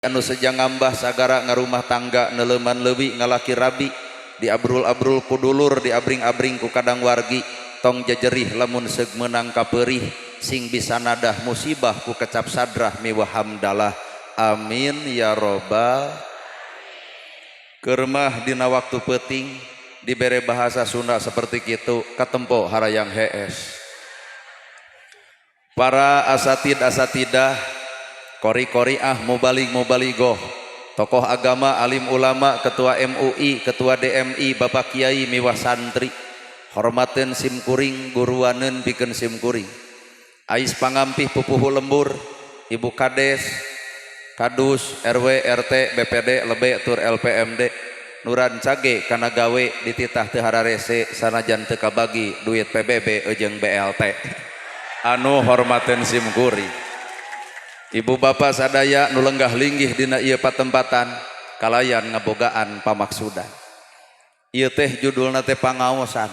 anu sejang ngambah sagara ngarumah tangga neleman leuwih ngalaki rabi diabrul-abrul ku dulur diabring-abring ku kadang wargi tong jajerih lamun seug meunang kapeurih sing bisa nadah musibah ku kecap sadrah miwah hamdalah amin ya robbal. Kermah dina waktu peuting dibere bahasa Sunda seperti kitu katempo harayang hees. Para asatidah kori-koriah mubaligoh tokoh agama alim ulama ketua MUI ketua DMI Bapak Kiai miwah santri hormaten simkuring guruaneun pikeun simkuring ais pangampih pupuhu lembur ibu kades kadus RW RT BPD lebe tur LPMD nuran cage kana gawe dititah teu hararese sanajan teu kabagi duit PBB jeung BLT anu hormaten simkuring. Ibu bapak sadaya nu lenggah linggih dina ieu patempatan kalayan ngabogaan pamaksudan. Ieu teh judulna teh pangaosan.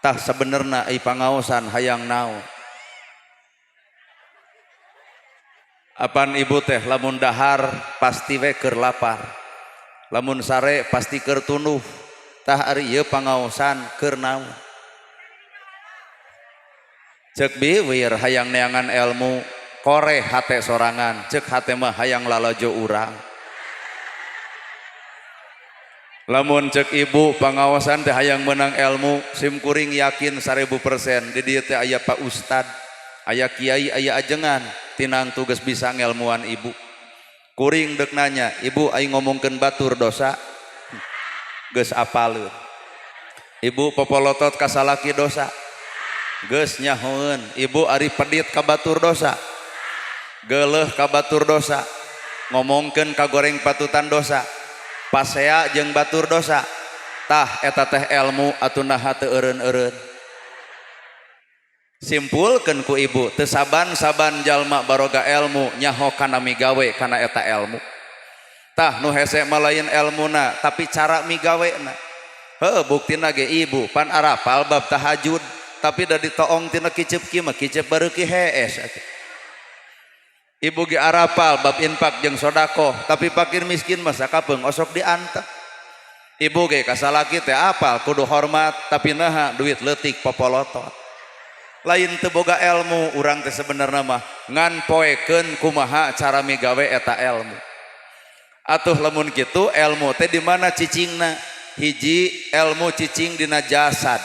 Tah sabenerna ai pangaosan hayang naon? Apan ibu teh lamun dahar pasti we keur lapar. Lamun sare pasti keur tunduh. Tah ari ieu pangaosan keur naon? Cek biwir hayang neangan ilmu kore hate sorangan cek hate mah hayang lalajo urang. Lamun cek ibu pangawasan teh hayang menang ilmu simkuring yakin 1000% di dieu teh aya Pak Ustad aya kiai aya ajengan tinang tugas bisa ngelmuan ibu kuring dek nanya ibu aing ngomongkeun batur dosa geus apaleun ibu popolotot ka salaki dosa geus nyahoeun ibu ari pedit ka batur dosa geuleuh ka batur dosa ngomongkeun ka goreng patutan dosa pasea jeung batur dosa tah eta teh ilmu atuh naha teu eureun-eureun. Simpulkeun ku ibu teu saban-saban jalma baroga ilmu nyaho kana migawe kana eta ilmu tah nu hese mah lain ilmuna tapi cara migawena heuh buktina ge ibu pan arapal bab tahajud tapi da ditoong tina kicep kieu mah kicep bareuki hees atuh. Ibu ge arapal bab infak jeung sodako tapi fakir miskin mah sakapeung osok diantep. Ibu ge kasalaki teh apal kudu hormat tapi naha duit leutik popolotot. Lain teu boga ilmu urang teh sebenarna mah ngan poekeun kumaha cara migawe eta ilmu. Atuh lamun kitu ilmu teh di mana cicingna? Hiji ilmu cicing dina jasad.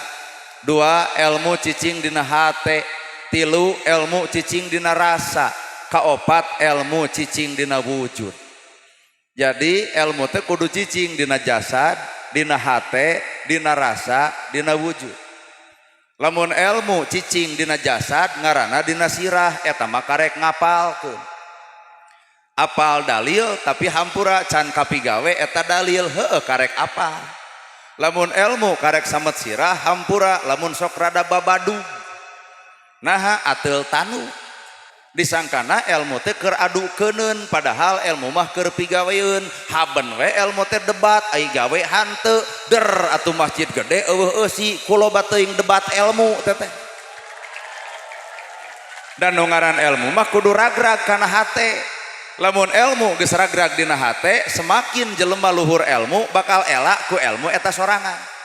Dua ilmu cicing dina hate. Tilu ilmu cicing dina rasa. Kaopat ilmu cicing dina wujud. Jadi ilmu teh kudu cicing dina jasad, dina hate, dina rasa, dina wujud. Lamun ilmu cicing dina jasad ngaranna dina sirah eta mah karek ngapalkeun. Apal dalil tapi hampura can kapigawe eta dalil heueuh karek apal. Lamun ilmu karek samet sirah hampura lamun sok rada babadug. Naha ateul tanu. Disangkana ilmu teh keur adukeuneun padahal ilmu mah keur pigaweun haben we ilmu teh debat ai gawe hanteu der atuh masjid gede eueuh eusi kuloba teuing debat ilmu teh dan nu ngaran ilmu mah kudu ragrag kana hate lamun ilmu geus ragrag dina hate semakin jelema luhur ilmu bakal elak ku ilmu eta sorangan.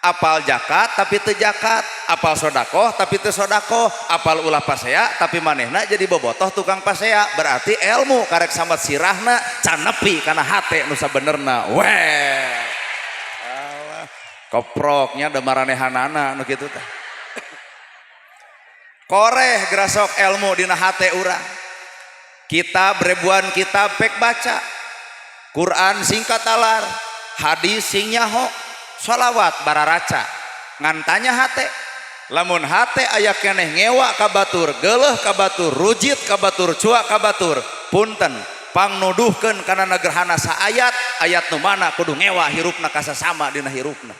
Apal zakat tapi teu zakat, apal sodakoh tapi teu sodakoh, apal ulah pasea tapi manehna jadi bobotoh tukang pasea, berarti ilmu karek sambat sirahna can nepi kana hate nu sabenerna. Weh. Allah. Koproknya da maranehanana nu kitu teh. Koreh grasok ilmu dina hate urang. Kitab ribuan kitab pek baca. Quran singkat alar, hadis sing nyaho. Sholawat bararaca ngan tanya hate lamun hate aya keneh ngewa ka batur geuleuh ka batur rujit ka batur cuak ka batur punten pangnuduhkeun kana nagerhana saayat ayat nu mana kudu ngewa hirupna ka sasama dina hirupna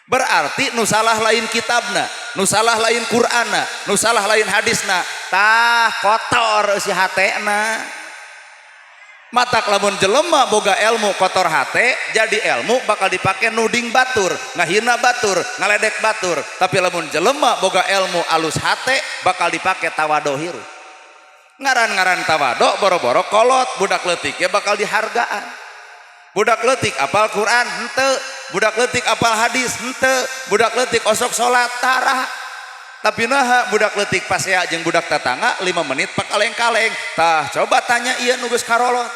berarti nu salah lain kitabna nu salah lain Qur'anna nu salah lain hadisna tah kotor si hatena. Matak lamun jelema boga ilmu kotor hate jadi ilmu bakal dipake nuding batur ngahina batur ngaledek batur tapi lamun jelema boga ilmu alus hate bakal dipake tawadoh hirup ngaran-ngaran tawadok boro-boro kolot budak leutik ya bakal dihargaan. Budak leutik apal Quran henteu, budak leutik apal hadis henteu, budak leutik osok salat tara. Tapi naha budak leutik pasea jeung budak tetangga 5 menit pakaleng-kaleng. Tah coba tanya ieu nu geus karolot.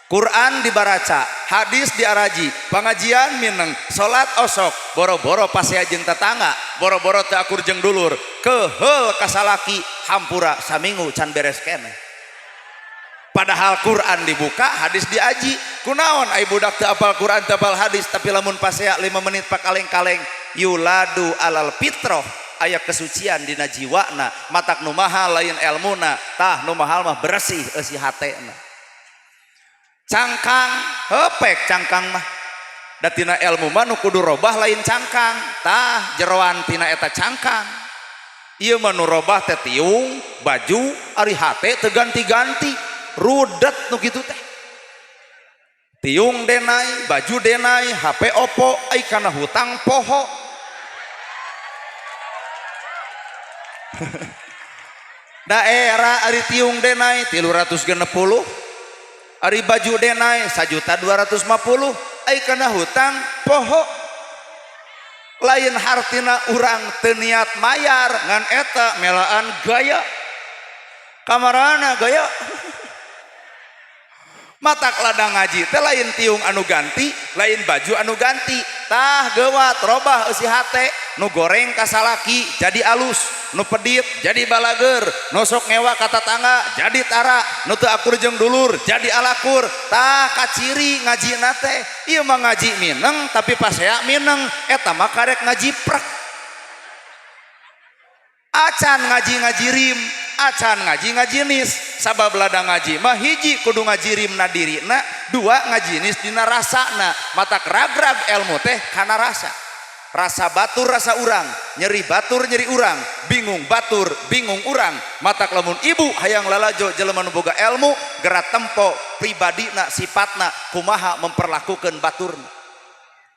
Quran dibaraca, hadis diaraji, pengajian mineng, salat osok, boro-boro pasea jeung tetangga, boro-boro teu akur jeung dulur, keheul kasalaki hampura saminggu can beres keneh. Padahal Quran dibuka, hadis diaji. Kunaon ai budak teu apal Quran teu apal hadis tapi lamun pasea 5 menit pakaleng-kaleng yuladu alal fitrah aya kesucian dina jiwana matak nu mahal lain elmuna tah nu mahal mah bersih eusi hatena. Cangkang hepek cangkang mah da tina ilmu mah nu kudu robah lain cangkang tah jeroan tina eta cangkang ieu mah nu robah teh tiung baju ari hate teu ganti-ganti rudet nu kitu teh tiung denai baju denai HP Oppo ai kana hutang poho daerah ari tiung denai 360 ari baju denai 1.250.000 ai kana hutang poho lain hartina urang teu niat mayar ngan eta melaan gaya kamarana gaya matak ladang ngaji teh lain tiung anu ganti lain baju anu ganti tah geuwat robah eusi hate nu goreng kasalaki jadi alus nu pedit jadi balager nu sok ngewa ka tetangga jadi tara nu teu akur jeung dulur jadi alakur tah kaciri ngajina teh ieu mah ngaji mineng tapi pasea mineng eta mah karek ngaji prek acan ngaji rim acan ngaji nis sabab ladang ngaji mah hiji kudu ngaji rimna dirina dua ngaji nis dina rasana matak ragrag ilmu teh kana rasa batur rasa urang nyeri batur nyeri urang bingung batur bingung urang matak lamun ibu hayang lalajo jelema nu boga ilmu gerak tempo pribadina sifatna kumaha memperlakukeun baturna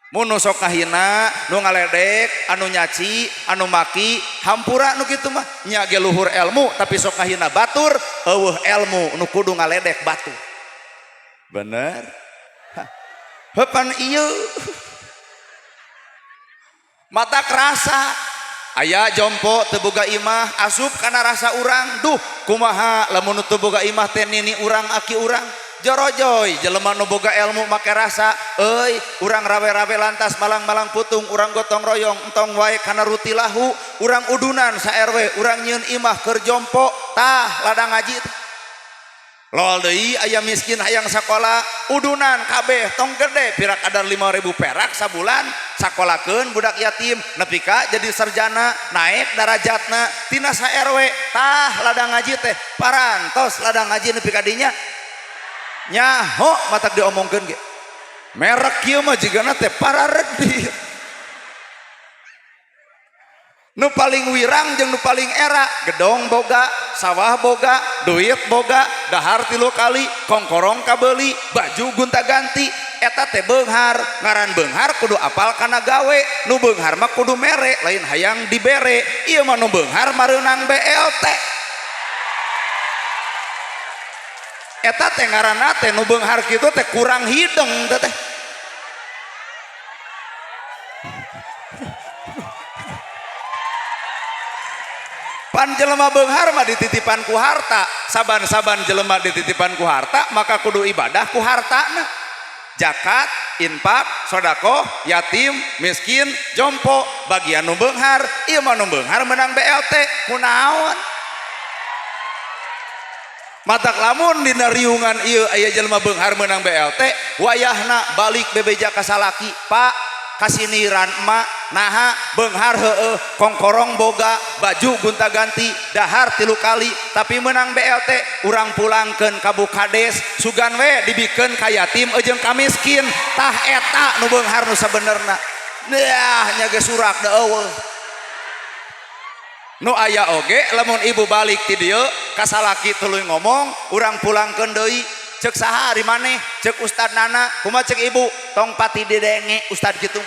mun nu sok ngahina nu ngaledek anu nyaci anu maki hampura nu kitu mah nya ge luhur ilmu tapi sok ngahina batur eueuh ilmu nu kudu ngaledek batur bener heupan ieu mata kerasa aya jompo teu boga imah asup kana rasa urang duh kumaha lamun teu boga imah teh nini urang aki urang jorojoy jelema nu boga ilmu make rasa euy urang rawe-rawe lantas malang-malang putung urang gotong royong entong wae kana ruti lahu urang udunan sa RW urang nyieun imah keur jompo tah ladang ngaji lol deui aya miskin hayang sakola udunan kabeh tong gede pira kadar 5.000 perak sabulan sakolakeun budak yatim nepi ka jadi sarjana naik darajatna tina sa RW tah ladang ngaji teh parantos ladang ngaji nepi ka dinya nyaho matak diomongkeun ge merek kieu mah jigana teh Pararedit nu paling wirang jeung nu paling era gedong boga sawah boga duit boga dahar 3 kali kongkorong kabeuli baju gunta ganti eta teh beunghar ngaran beunghar kudu apal kana gawe nu beunghar mah kudu mere lain hayang dibere ieu mah nu beunghar mareunang BLT eta teh ngaranna teh nu beunghar kitu teh kurang hideng teh pan jelema beunghar mah dititipan ku harta saban-saban jelema dititipan ku harta maka kudu ibadah ku hartana zakat infak sedekah yatim miskin jompo bagian nu beunghar ieu mah nu beunghar menang BLT kunaon matak lamun dina riungan ieu aya jelema beunghar menang BLT wayahna balik bebeja ka salaki pak kasiniran emak naha beunghar heueuh kongkorong boga baju gunta ganti dahar 3 kali tapi menang BLT urang pulangkeun ka Bukades sugan we dibikeun ka yatim jeung ka miskin tah eta nu beunghar nu sabenerna dah nya ge surak da eueuh nu aya oge lamun ibu balik ti dieu ka salaki tuluy ngomong urang pulangkeun deui cek saha ari maneh cek Ustad Nana kumaha cek ibu tong pati didenge Ustad kitu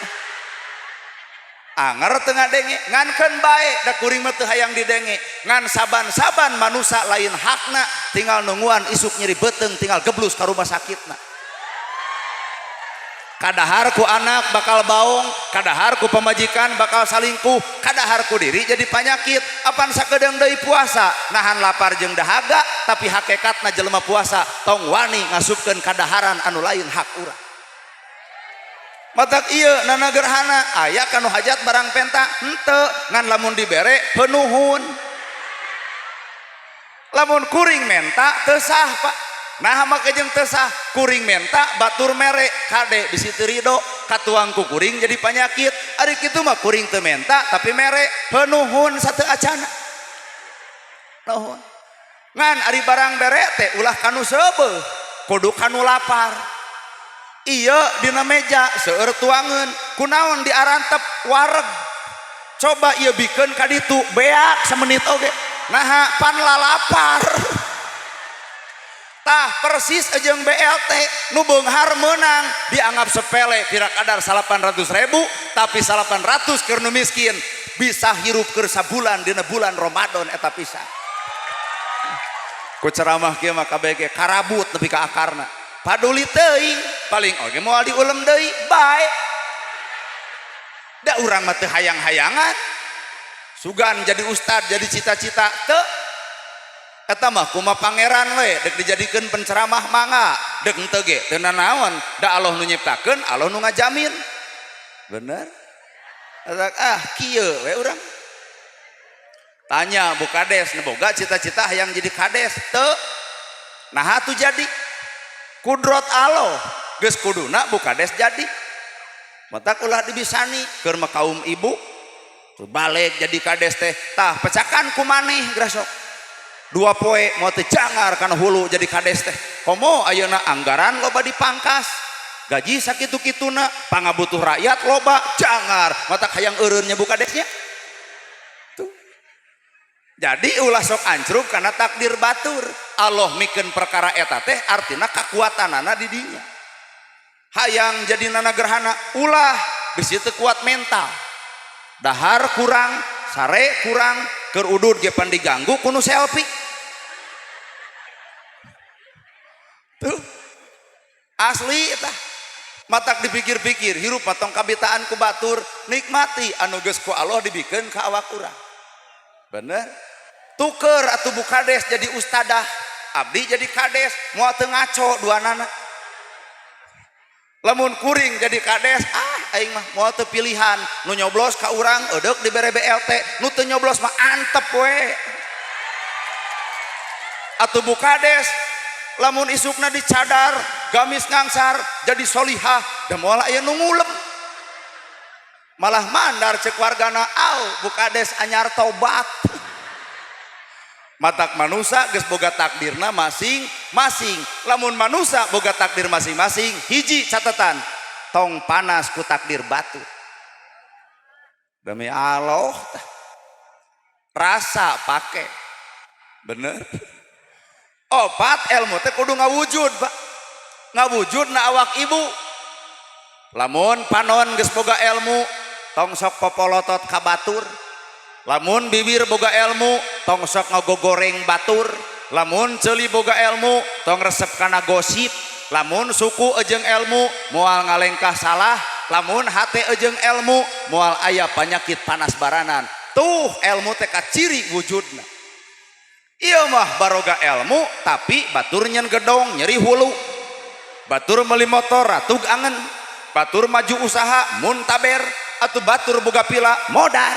anger tengah denge nganken baik da kuring mah teu hayang didenge ngan saban-saban manusia lain hakna tinggal nungguan isuk nyeri beteng tinggal geblus ka rumah sakitna. Kadahar ku anak bakal baung, kadahar ku pemajikan bakal salingkuh, kadahar ku diri jadi penyakit. Apan sakedeung deui puasa nahan lapar jeung dahaga tapi hakikatna jelema puasa tong wani ngasupkeun kadaharan anu lain hak urang. Matak ieu nana gerhana aya kanu hajat barang penta henteu ngan lamun dibere peunuhun. Lamun kuring menta teu sah Pak. Nah maka jeung teu sah kuring menta batur mere kade bisi teu ridho katuang ku kuring jadi penyakit. Ari kitu mah kuring teu menta tapi mere peunuhun sateu acana. Nuhun. Ngan ari barang bere teh ulah kanu seubeuh kudu kanu lapar. Iya dina meja seueur tuangeun kunaon diarantep wareg. Coba ieu bikeun ka ditu beak samenit oge. Nah pan lalapar. Tah persis jeung BLT nu beunghar meunang dianggap sepele pira kadar 800.000 tapi 800 keur nu miskin bisa hirup keur sabulan dina bulan Ramadan eta pisan. Ku ceramah kieu mah kabeh karabut nepi ka akarna. Paduli teuing paling oge moal diulem deui bae. Da urang mah teu hayang-hayangan. Sugan jadi ustad jadi cita-cita teu. Eta mah kumaha pangeran we dek dijadikeun penceramah mangga dek henteu ge teu nanaon da Allah nu nyiptakeun Allah nu ngajamin bener kieu we urang tanya Bu Kades nu boga cita-cita hayang jadi kades teu nah atuh jadi kudrot Allah geus kuduna Bu Kades jadi matak ulah dibisani keur mah kaum ibu tuh balik jadi kades teh tah pecakan ku maneh grasok 2 poe mau teh jangar kana hulu jadi kades teh komo ayeuna anggaran loba dipangkas gaji sakitu-kituna pangabutuh rakyat loba jangar mata hayang eureunnya Bu Kadesnya tuh jadi ulah sok ancruk karena takdir batur Allah mikeun perkara eta teh artina kakuatanana di dinya hayang jadi nana gerhana ulah bisi teu kuat mental dahar kurang sare kurang keur udud ge pan diganggu kuno selfie tuh asli eta matak dipikir-pikir hirup patong kabitaan ku batur nikmati anu geus ku Allah dibikeun ka awak urang bener tuker atuh Bu Kades jadi ustadah abdi jadi kades moal teu ngaco duanana lamun kuring jadi kades aing mah moal teu pilihan nu nyoblos ka urang eudeuh dibere BLT nu teu nyoblos mah antep we atuh Bu Kades lamun isukna dicadar gamis ngangsar jadi solihah da moal aya nu ngulem malah mandar cek wargana Bu Kades anyar tobat matak manusia geus boga takdirna masing-masing lamun manusia boga takdir masing-masing hiji catatan tong panas ku takdir batu demi Allah rasa pake bener opat ilmu teh kudu ngawujud Pak ngawujud na awak ibu lamun panon geus boga ilmu tong sok popolotot ka batur lamun bibir boga ilmu tong sok ngagogoreng batur lamun ceuli boga ilmu tong resep kana gosip lamun suku ejeng ilmu moal ngalengkah salah lamun hate ejeng ilmu moal aya penyakit panas baranan tuh ilmu teh ciri wujudna iya mah baroga ilmu tapi batur nyen gedong nyeri hulu batur meuli motor ratug angen batur maju usaha muntaber atuh batur boga pila modar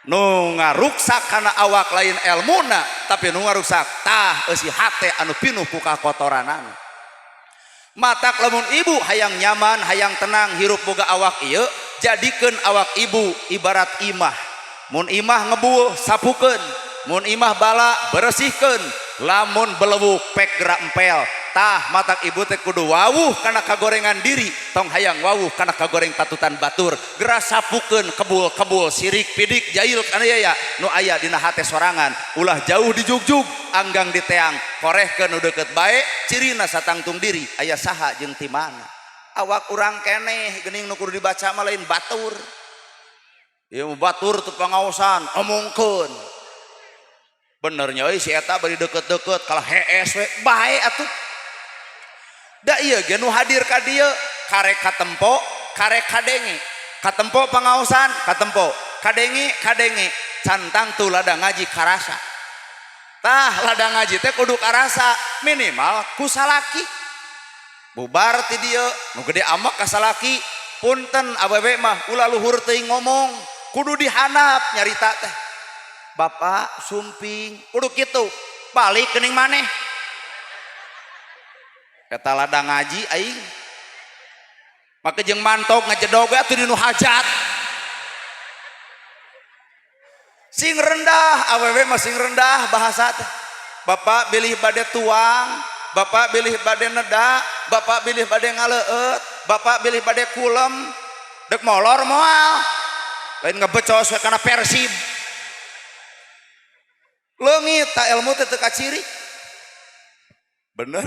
nu ngaruksak kana awak lain ilmuna tapi nu ngaruksak tah eusi hate anu pinuh ku kakotoranana matak lamun ibu hayang nyaman hayang tenang hirup boga awak ieu jadikeun awak ibu ibarat imah mun imah ngebueuh sapukeun mun imah bala beresihkeun lamun belewuk pek gerak empel tah matak ibu teh kudu wawuh kana kagorengan diri tong hayang wawuh kana kagoreng patutan batur geura sapukeun kebul-kebul sirik pidik jail kana ya nu aya dina hate sorangan ulah jauh dijugjug anggang diteang korehkeun nu deukeut bae cirina satangtung diri aya saha jeung ti mana awak urang keneh geuning nu kudu dibaca mah lain batur. Ieu batur teu pangaosan omongkeun. Benernya euy si eta bari deket-deket kalah hees we bae atuh. Da ieu ge nu hadir ka dieu karek katempo, karek kadenge. Katempo pangaosan, katempo. Kadenge, kadenge. Cantang tuh lada ngaji karasa. Tah lada ngaji teh kudu karasa minimal ku salaki. Bubar ti dieu nu gede amak ka salaki, punten awewe mah ulah luhur teuing ngomong, kudu dihanap nyarita teh. Bapak sumping, kudu kitu. Balik geuning maneh. Eta lada ngaji aing. Make jeung mantok ngajedog atuh dinu hajat. Sing rendah awewe mah sing rendah bahasa teh. Bapak bilih bade tuang, bapak bilih bade neda, bapak bilih bade ngaleut, bapak bilih bade kulem, dek molor moal. Lain ngebecos we kana Persib. Leungit ta ilmu teh teu kaciri. Bener.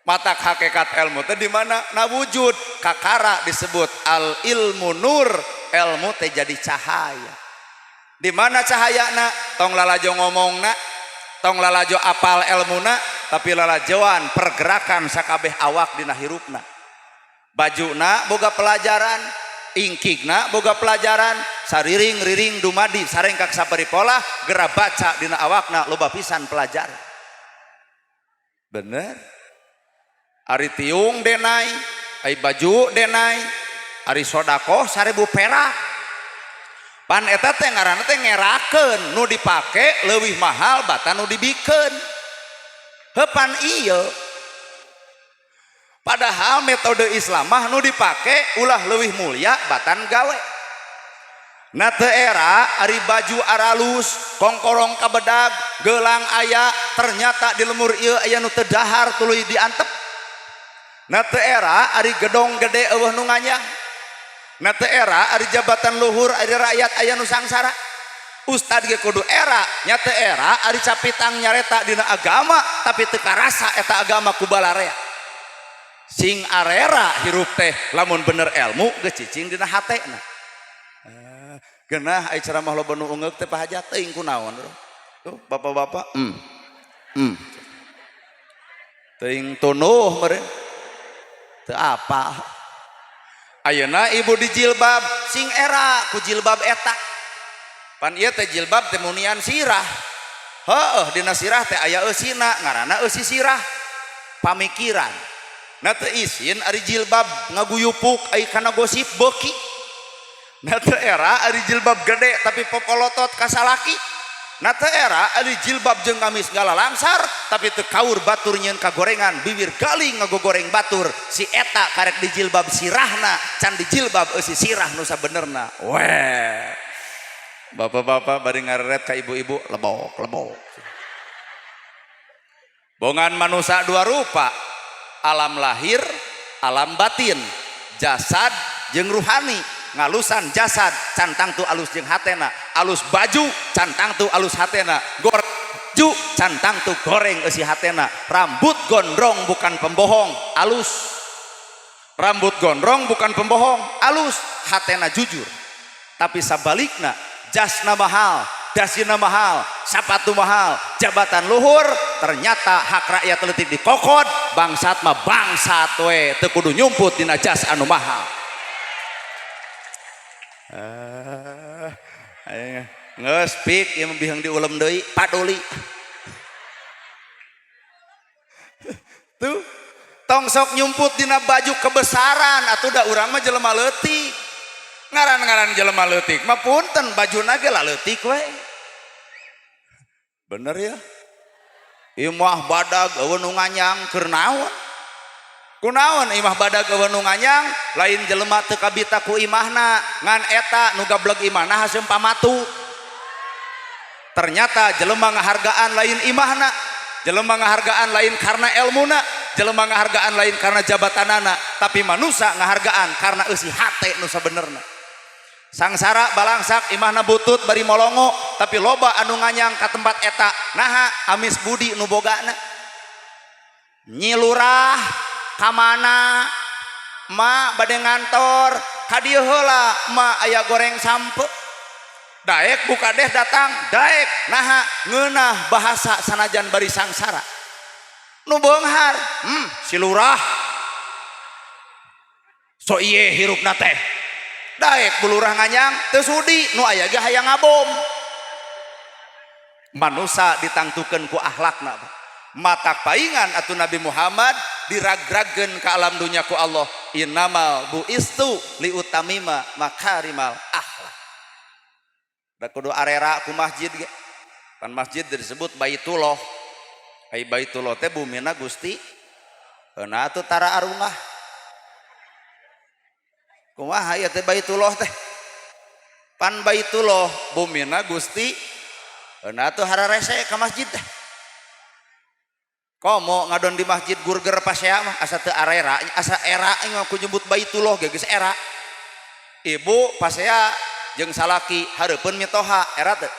Mata hakikat ilmu teh di mana? Na wujud kakara disebut al ilmu nur, ilmu teh jadi cahaya. Di mana cahayana? Tong lalajo ngomongna, tong lalajo apal ilmuna, tapi lalajoan pergerakan sakabeh awak dina hirupna. Bajuna boga pelajaran, ingkigna boga pelajaran, sariring-riring dumadi sarengkak saparipola gera baca dina awakna loba pisan pelajaran. Bener? Ari tiung denai, ai baju denai, ari sodako 1000 perak. Pan eta teh ngaranna teh ngerakeun nu dipake leuwih mahal batan nu dibikeun. Heupan ieu. Padahal metode Islam mah nu dipake ulah leuwih mulia batan gawe. Na teu era ari baju aralus, kongkorong kabedag, geulang aya, ternyata di lemur ieu aya nu teu dahar tuluy diantep. Na teu era ari gedong gede eueuh nu nganyang. Na teu era ari jabatan luhur ari rakyat aya nu sangsara. Ustad ge kudu era, nya teu era ari capitang nyareta dina agama tapi teu karasa eta agama ku balarea. Sing arera hirup teh lamun bener ilmu geus cicing dina hatena. Geunah ai ceramah loba nu ungeuk teh pahajat teuing kunaon. Tuh bapak-bapak, teuing tunuh meureun. Teu apa. Ayeuna ibu di jilbab sing era ku jilbab eta. Pan ieu teh jilbab teh munian sirah. Heueuh dina sirah teh aya eusina ngaranna eusi sirah. Pamikiran. Na teu isin ari jilbab ngaguyupuk ai kana gosip beuki. Na teu era ari jilbab gede tapi popolotot ka salaki. Na teu era ari jilbab jeung gamis galalangsar tapi teu kaur batur nyieun ka gorengan bibir galing ngagogoreng batur. Si eta karek di jilbab sirahna can di jilbab eusi sirah nu sabenerna. Weh. Bapak-bapak bari ngareret ka ibu-ibu lebok. Bongan manusia dua rupa. Alam lahir, alam batin, jasad jeung ruhani. Ngalusan jasad cantang tu alus jeung hatena, alus baju cantang tu alus hatena, goreng baju cantang tu goreng eusi hatena, rambut gondrong bukan pembohong, alus. Rambut gondrong bukan pembohong, alus, hatena jujur. Tapi sabalikna jasna mahal, dasina mahal, sapatu mahal, jabatan luhur, ternyata hak rakyat leutik dikokod, bangsat mah bangsat we teu kudu nyumput dina jas anu mahal. Ngeus pik ieu bihang diulem deui paduli. Tuh tong sok nyumput dina baju kebesaran atuh da urang mah jelema leutik. Ngaran-ngaran jelema leutik mah punten bajuna ge leutik we. Bener ya? Ieu mah badag eueuh nu nganyang keur naon? Kunaon imah badag eueuh nu nganyang lain jelema teu kabita ku imahna ngan eta nu gablek imahna haseum pamatu. Ternyata jelema ngahargaan lain imahna, jelema ngahargaan lain karena ilmuna, jelema ngahargaan lain karena jabatanana, tapi manusia ngahargaan karena eusi hate nu sabenerna. Sangsara balangsak imahna butut bari molongo tapi loba anu nganyang ka tempat eta naha amis budi nu bogana. Nyi lurah kamana ma bade ngantor ka dieu heula ma aya goreng sampe daek buka deh datang daek naha ngeunah bahasa sanajan bari sangsara nu beunghar si lurah so ieu hirupna teh daek bulurah nganyang teu sudi nu aya ge hayang ngabom manusia ditangtukeun ku akhlakna matak paingan atuh Nabi Muhammad diragrageun ka alam dunya ku Allah innamal buistu liutamima makarimal akhlak da kudu arera ku masjid ge pan masjid disebut baitullah ai baitullah teh bumina Gusti heuna atuh tara arungah kumaha aya teh baitullah teh pan baitullah bumina Gusti heuna atuh hararese ka masjid teh komo ngadon di masjid gurger pasea mah asa teu arera asa era aing ku nyebut baitullah ge geus era ibu pasea jeung salaki hareupeun mitoha era teu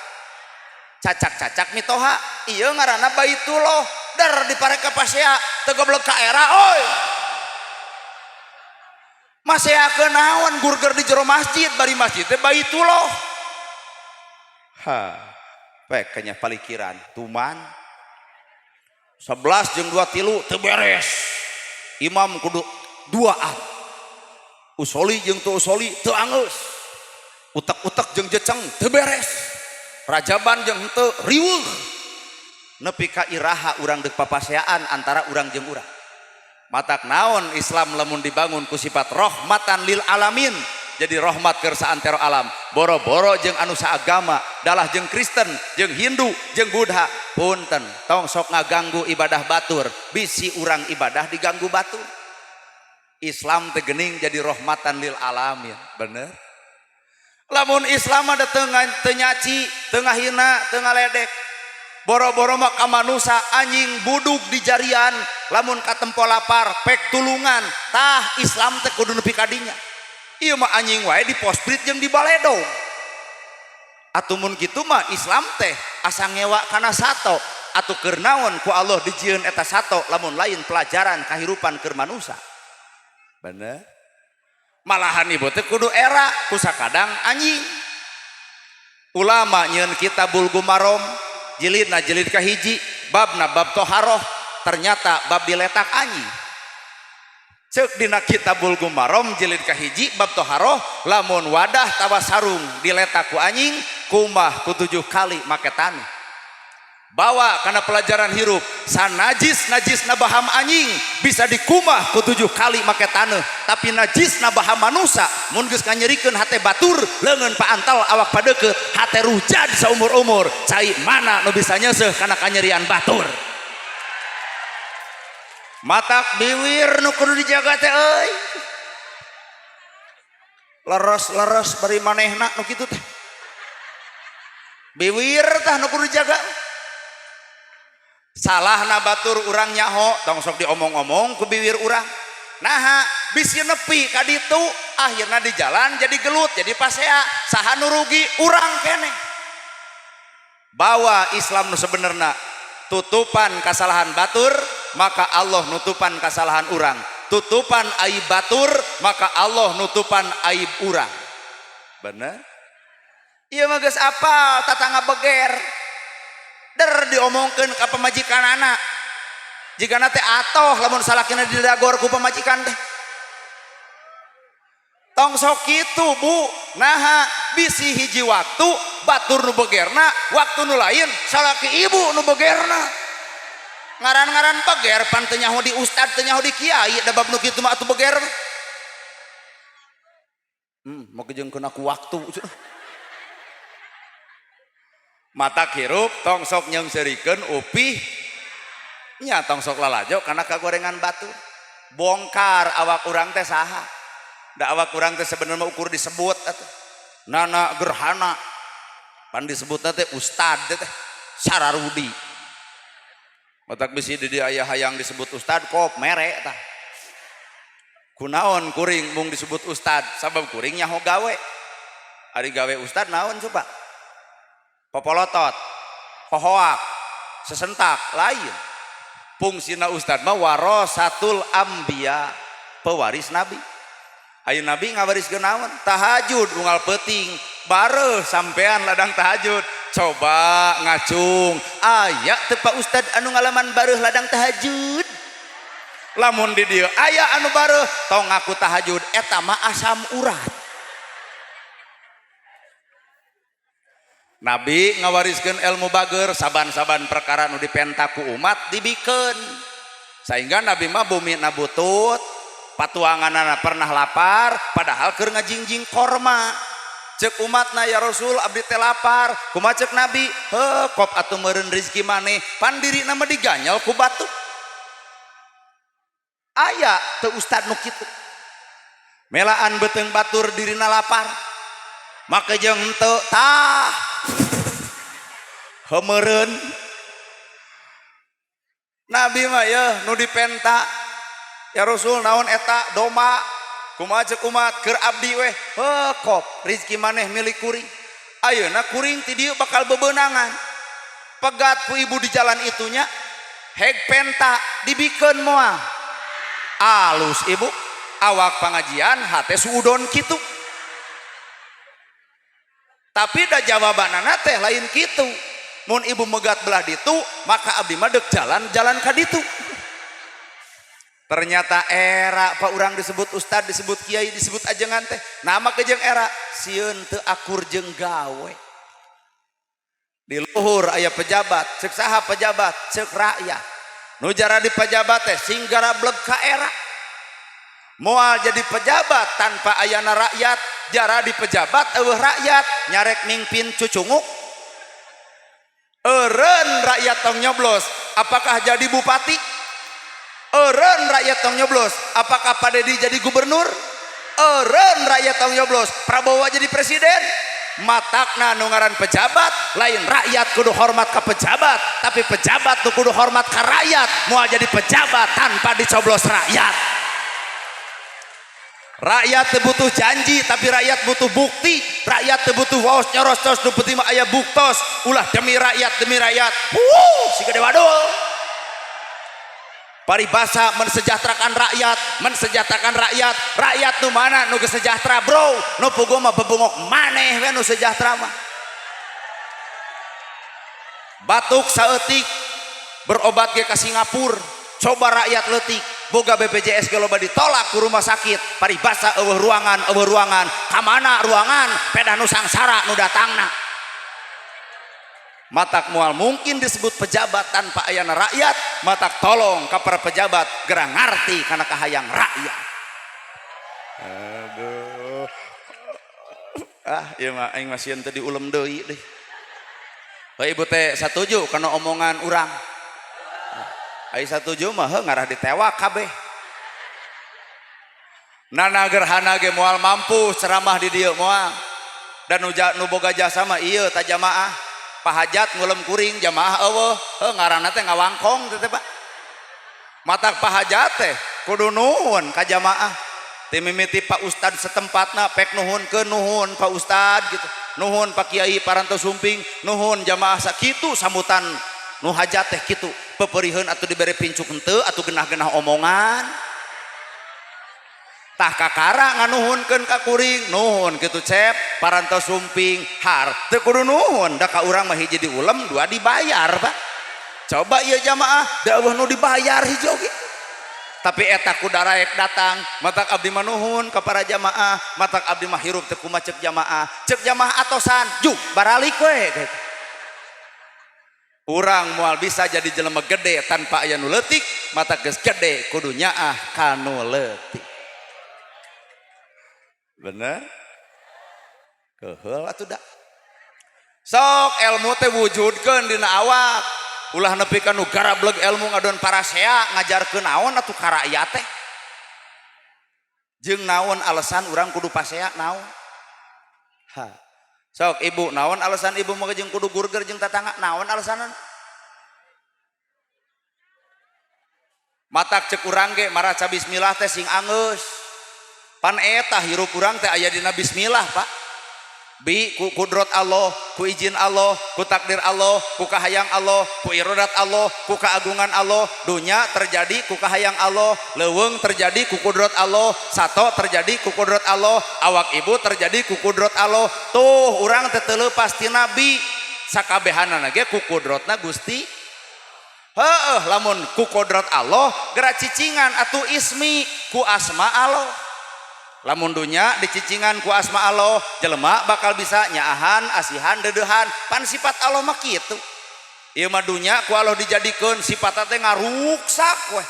cacak-cacak mitoha ieu ngaranna baitullah dar diparek ka pasea teu goblok ka era oi maseakeun naon gurger di jero masjid bari masjid teh baitullah ha pek kanya palikiran tuman 11 jeung 2 tilu teu beres imam kudu duaan usoli jeung teu usoli teu angeus utek-utek jeung jeceng teu beres rajaban jeung henteu riweuh nepi ka iraha urang deuk papaseaan antara urang jeung urang matak naon Islam lamun dibangun ku sifat rahmatan lil alamin jadi rahmat keur saantero alam boro-boro jeung anu saagama dalah jeung Kristen jeung Hindu jeung Buddha punten tong sok ngaganggu ibadah batur bisi urang ibadah diganggu batur Islam teh geuning jadi rahmatan lil alamin bener lamun Islam ada teu nyaci teu ngahina teu ngaledek boro-boro mah ka manusia anjing buduk di jarian lamun katempo lapar pek tulungan tah Islam teh kudu nepi ka dinya ieu mah anjing wae di posprit jeung di baledong atuh mun kitu mah Islam teh asa ngewa kana sato atuh keur naon ku Allah dijieun eta sato lamun lain pelajaran kahirupan keur manusia bener malahan ibu teh kudu era ku sakadang anjing ulama nyieun kitabul gumarom jilidna jilid kahiji babna bab toharoh ternyata bab diletak anjing ceuk dina kitabul gumarom jilid kahiji bab toharoh lamun wadah tawa sarung diletak ku anjing kumah ku 7 kali make tanah bawa karena pelajaran hirup sanajis najis nabaham anjing bisa dikumah ku 7 kali make tanah tapi najis nabaham manusia mun geus nganyerikeun hate batur leungeun paantal awak padeukeut hate rujad saumur-umur cai mana nu bisa nyeuseuh kana kanyerian batur matak biwir nu kudu dijaga teh euy leres-leres bari manehna nu kitu teh biwir tah nu kudu dijaga salahna batur urang nyaho tong sok diomong-omong ku biwir urang naha bisi nepi ka ditu akhirna di jalan jadi gelut jadi pasea saha nu rugi urang keneh bawa Islam nu sebenarna tutupan kesalahan batur maka Allah nutupan kesalahan urang tutupan aib batur maka Allah nutupan aib urang bener ieu mah geus apal tatangga beger der diomongkeun ka pamajikan anak jigana teh atoh lamun salakina didagor ku pamajikan teh tong sok kitu bu naha bisi hiji waktu batur nu begerna waktu nu lain salaki ibu nu begerna ngaran-ngaran beger pan teu nyaho di ustad teu nyaho di kiai da bab nu kitu mah atuh beger mau kejengkeun aku waktu mata hirup tong sok nyeungseurikeun upih nya tong sok lalajo kana kagorengan batur bongkar awak urang teh saha da awak urang teh sebenarnya ukur disebut atuh nana gerhana pan disebutna teh ustad teh Sararudi matak bisi di dia aya hayang disebut ustad kop mere tah kunaon kuring mung disebut ustad sabab kuring nyaho gawe ari gawe ustad naon coba popolotot pohoak sesentak lain fungsina ustad mah warasatul ambiya pewaris nabi Ayo Nabi ngawariskeun naon? Tahajud unggal peuting bareuh sampean ladang tahajud. Coba ngacung aya teu Pak Ustad anu ngalaman bareuh ladang tahajud? Lamun di dieu aya anu bareuh tong ngaku tahajud eta mah asam urat. Nabi ngawariskeun ilmu bager saban-saban perkara nu dipenta ku umat dibikeun. Sehingga Nabi mah bumi nabutut patuanganana pernah lapar padahal keur ngajingjing korma. Cek umatna ya Rasul abdi teh lapar kumaha cek Nabi kop atuh meureun rezeki maneh pan dirina mah diganyel ku batu. Aya teu ustad nu kitu melaan beuteung batur dirina lapar make jeung henteu tah heumereun. Nabi mah ya nu dipenta ya Rasul naon eta doma kumaha ceuk umat keur abdi weh kop rezeki maneh milik kuring. Ayeuna kuring ti dieu bakal bebeunangan pegat ku ibu di jalan itunya heg penta dibikeun moal alus ibu awak pengajian hate suudon kitu. Tapi da jawabanana teh lain kitu. Mun ibu megat belah ditu maka abdi mah deuk jalan ka ditu. Ternyata era Pak urang disebut ustad, disebut kiai, disebut ajengan teh nama kejeng era sieun teu akur jeung gawe. Di luhur aya pejabat, ceuk saha pejabat, ceuk rakyat. Nu jara di pejabat teh sing garableg ka era. Moal jadi pejabat tanpa ayana rakyat, jara di pejabat eueuh rakyat nyarek mingpin cucunguk. Eureun rakyat tong nyoblos, apakah jadi bupati? Eureun rakyat tong nyoblos, apakah Pak Dedi jadi gubernur? Eureun rakyat tong nyoblos, Prabowo jadi presiden? Matakna nu ngaran pejabat lain rakyat kudu hormat ke pejabat, tapi pejabat tu kudu hormat ke rakyat. Moal jadi pejabat tanpa dicoblos rakyat. Rakyat teu butuh janji tapi rakyat butuh bukti. Rakyat teu butuh waos nyoros-nyoros nu penting mah aya buktos. Ulah demi rakyat si gede wadul. Paribasa mensejahterakan rakyat, rakyat nu mana nu geus sejahtera bro, nu puguh mah bebungok maneh we nu sejahtera mah. Batuk saeutik berobat ge ka Singapura, coba rakyat leutik boga BPJS ge loba ditolak ku rumah sakit. Paribasa eueuh ruangan, ka mana ruangan pedah nu sangsara nu datangna. Matak mual mungkin disebut pejabat tanpa ayana rakyat, matak tolong ka para pejabat gerang ngarti kana kahayang rakyat. Aduh. Ieu mah aing mah sieun teu diulem deui deh. Heuh ibu teh satuju kana omongan urang. Ai satuju mah heuh ngarah ditewak kabeh. Nana gerhana ge moal mampu ceramah di dieu moal. Dan nu boga jasa mah ieu ta jamaah. Pahajat ngulem kuring jamaah eueuh ngaranna teh ngawangkong teh Pak. Matak pahajat teh kudu nuhun ka jamaah. Ti mimiti Pak Ustad setempatna pek nuhun Pak Ustad gitu. Nuhun Pak Kiai parantos sumping, nuhun jamaah sakitu sambutan nu hajat teh kitu. Peperieun atuh dibere pincuk henteu atuh genah-genah omongan. Tah kakara nganuhunkeun ka kuring nuhun kitu cep parantos sumping har teu kudu nuhun da ka urang mah hiji diulem dua dibayar Pak. Coba ieu jamaah da eueuh nu dibayar hiji oge tapi eta kudu daek datang matak abdi mah nuhun ka para jamaah matak abdi mah hirup teu kumaha ceuk jamaah atosan juk baralik we gitu. Urang moal bisa jadi jelema gede tanpa aya nu leutik matak geus gede kudu nyaah ka nu leutik. Bener? Keheul atuh da. Sok ilmu teh wujudkeun dina awak. Ulah nepi ka nu garableg ilmu ngadon parasea ngajarkeun naon atuh ka rakyat teh. Jeung naon alasan urang kudu pasea naon? Sok ibu naon alasan ibu mah jeung kudu gurger jeung tatangga naon alasanan? Matak ceuk urang ge maraca bismillah teh sing angeus. Pan eta hirup urang teh aya dina bismillah Pak. bi ku kudrot Allah, ku izin Allah, ku takdir Allah, ku kahayang Allah, ku iradat Allah, ku keagungan Allah. Dunya terjadi ku kahayang Allah, leuweung terjadi ku kudrot Allah, sato terjadi ku kudrot Allah, awak ibu terjadi ku kudrot Allah. Tuh urang teu teu leupas ti nabi, sakabehanana ge ku kudrotna Gusti. Heeh, lamun ku kudrot Allah geura cicingan atuh ismi ku asma Allah. Lamun dunya dicicingan ku asma Allah, jelema bakal bisa nyaahan, asihan, dedehan, pan sifat Allah mah kitu. Ieu mah dunya ku Allah dijadikeun sifatna teh ngaruksak we.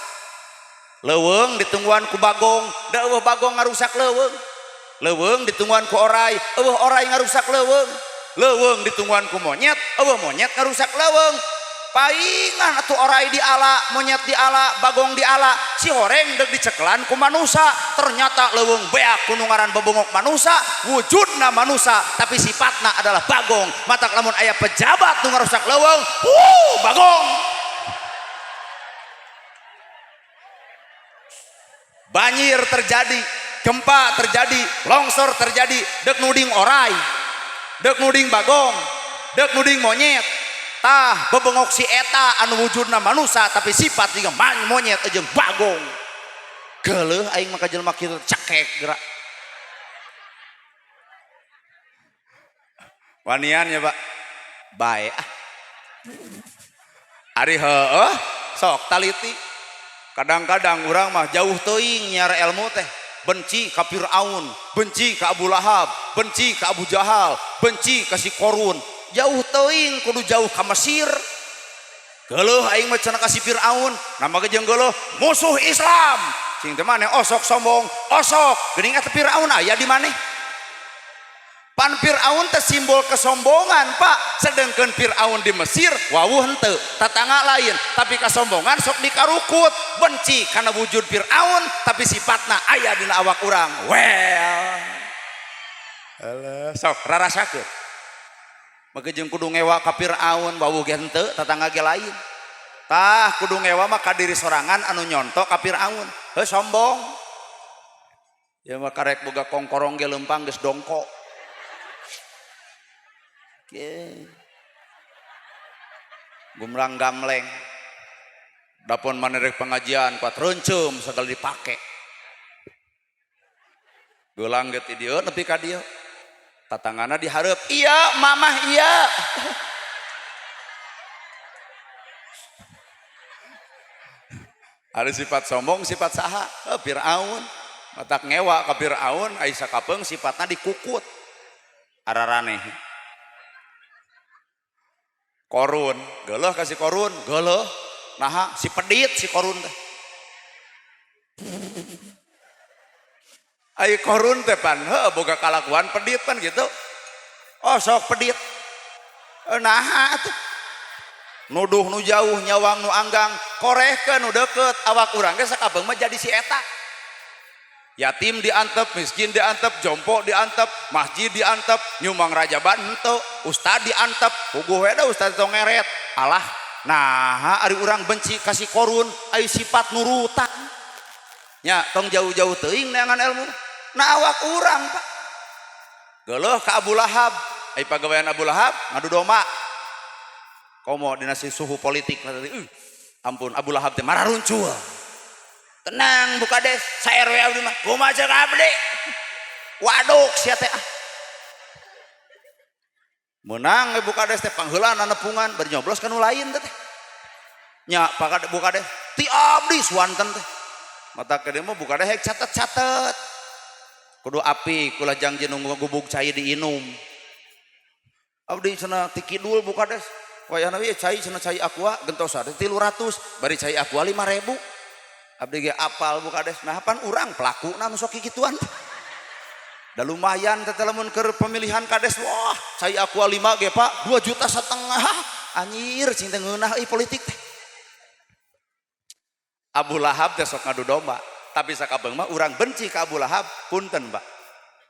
Leuweung ditungguan ku bagong, da eueuh bagong ngarusak leuweung. Leuweung ditungguan ku oray, eueuh oray ngarusak leuweung. Leuweung ditungguan ku monyet, eueuh monyet ngarusak leuweung. Paingan atuh orai di ala, monyet di ala, bagong di ala, si horeng deg diceklan ku manusia. Ternyata leuweung beak kudu ngaran bebongok manusia, wujudna manusia tapi sifatna adalah bagong. Matak lamun aya pejabat nu ngarusak leuweung, bagong. Banjir terjadi, gempa terjadi, longsor terjadi, deg nuding orai, deg nuding bagong, deg nuding monyet. Tah bebengok si eta anu wujudna manusia tapi sifat juga monyet aja bagong. Geuleuh aing mah ka jelema kitu cekek geura. Wanian ya Pak. Bae ah. Ari heueuh sok taliti. Kadang-kadang urang mah jauh teuing nyiar ilmu teh. Benci ka Firaun, benci ka Abu Lahab, benci ka Abu Jahal, benci ka si Korun. Jauh teuing kudu jauh ka Mesir. Geuleuh aing mah cenah ka si Firaun, nama jeung geuleuh musuh Islam. Cing teh maneh osok sombong, osok geuning eta Firaun aya di maneh. Pan Firaun teh simbol kesombongan, Pak. Sedengkeun Firaun di Mesir wawuh henteu, tatangga lain, tapi kesombongan sok dikarukut. Benci karena wujud Firaun tapi sifatna aya dina awak urang. Well. Alah, sok rarasakeun. Maka jeung kudu ngewa ka Firaun wawuh ge henteu tatangga ge lain. Tah kudu ngewa mah ka diri sorangan anu nyontok ka Firaun. Heuh sombong. Ya mah karek boga kongkorong ge leumpang geus dongko. Ge. Gumrang gamleng. Dapun manerek pengajian kuat reuncum segala dipake. Geulang ge ti dieu nepi ka dieu. Tatangana dihareup, iya mamah iya. Ada sifat sombong, sifat saha? Firaun. Matak ngewa ka Firaun, ai sakapeung sifatna dikukut. Araraneh. Korun, geuleuh ka si Korun, geuleuh. Naha si pedit si Korun teh. Ai Korun teh pan heuh boga kalakuan pedit pan gitu. Oh sok pedit. Naha atuh. Nuduh nu jauh nyawang nu anggang, korehkeun nu deukeut awak urang ge sakabeung mah jadi si eta. Yatim diantep, miskin diantep, jompo diantep, masjid diantep, nyumbang rajaban henteu, ustad diantep, puguh we da ustad tong ngeret. Alah, nah ari urang benci ka si Korun, ai sifat nurutan. Nya tong jauh-jauh teuing neangan ilmu. Nah awak urang Pak. Geuleuh ka Abu Lahab, ai pagawean Abu Lahab ngadu domba. Komo dina suhu politik ampun Abu Lahab teh mararuncul. Tenang Bukades, saer we abdi mah. Kumaha ceuk abdi? Waduk sia teh ah. Meunang we Bukades teh pangheulana nepungan bari nyoblos ka nu lain teh. Nya Bukades ti abdi suanten teh. Mata ke mah Bukades hek catet-catet. Kudu api kula janji nu gubuk cai diinum. Abdi cenah ti kidul Bukades. Wayahna we cai cenah cai aqua gentosa 300 bari cai aqua 5.000. Abdi ge apal Bukades. Nah pan urang pelakuna nu sok kikituan. Da lumayan teh lamun keur pemilihan kades wah cai aqua 5 ge Pak 2,5 juta. Anjir cing teh ngeunah euy politik teh. Abu Lahab teh sok ngadu domba. Tapi sakabeung mah urang benci ka Abu Lahab punten Pak.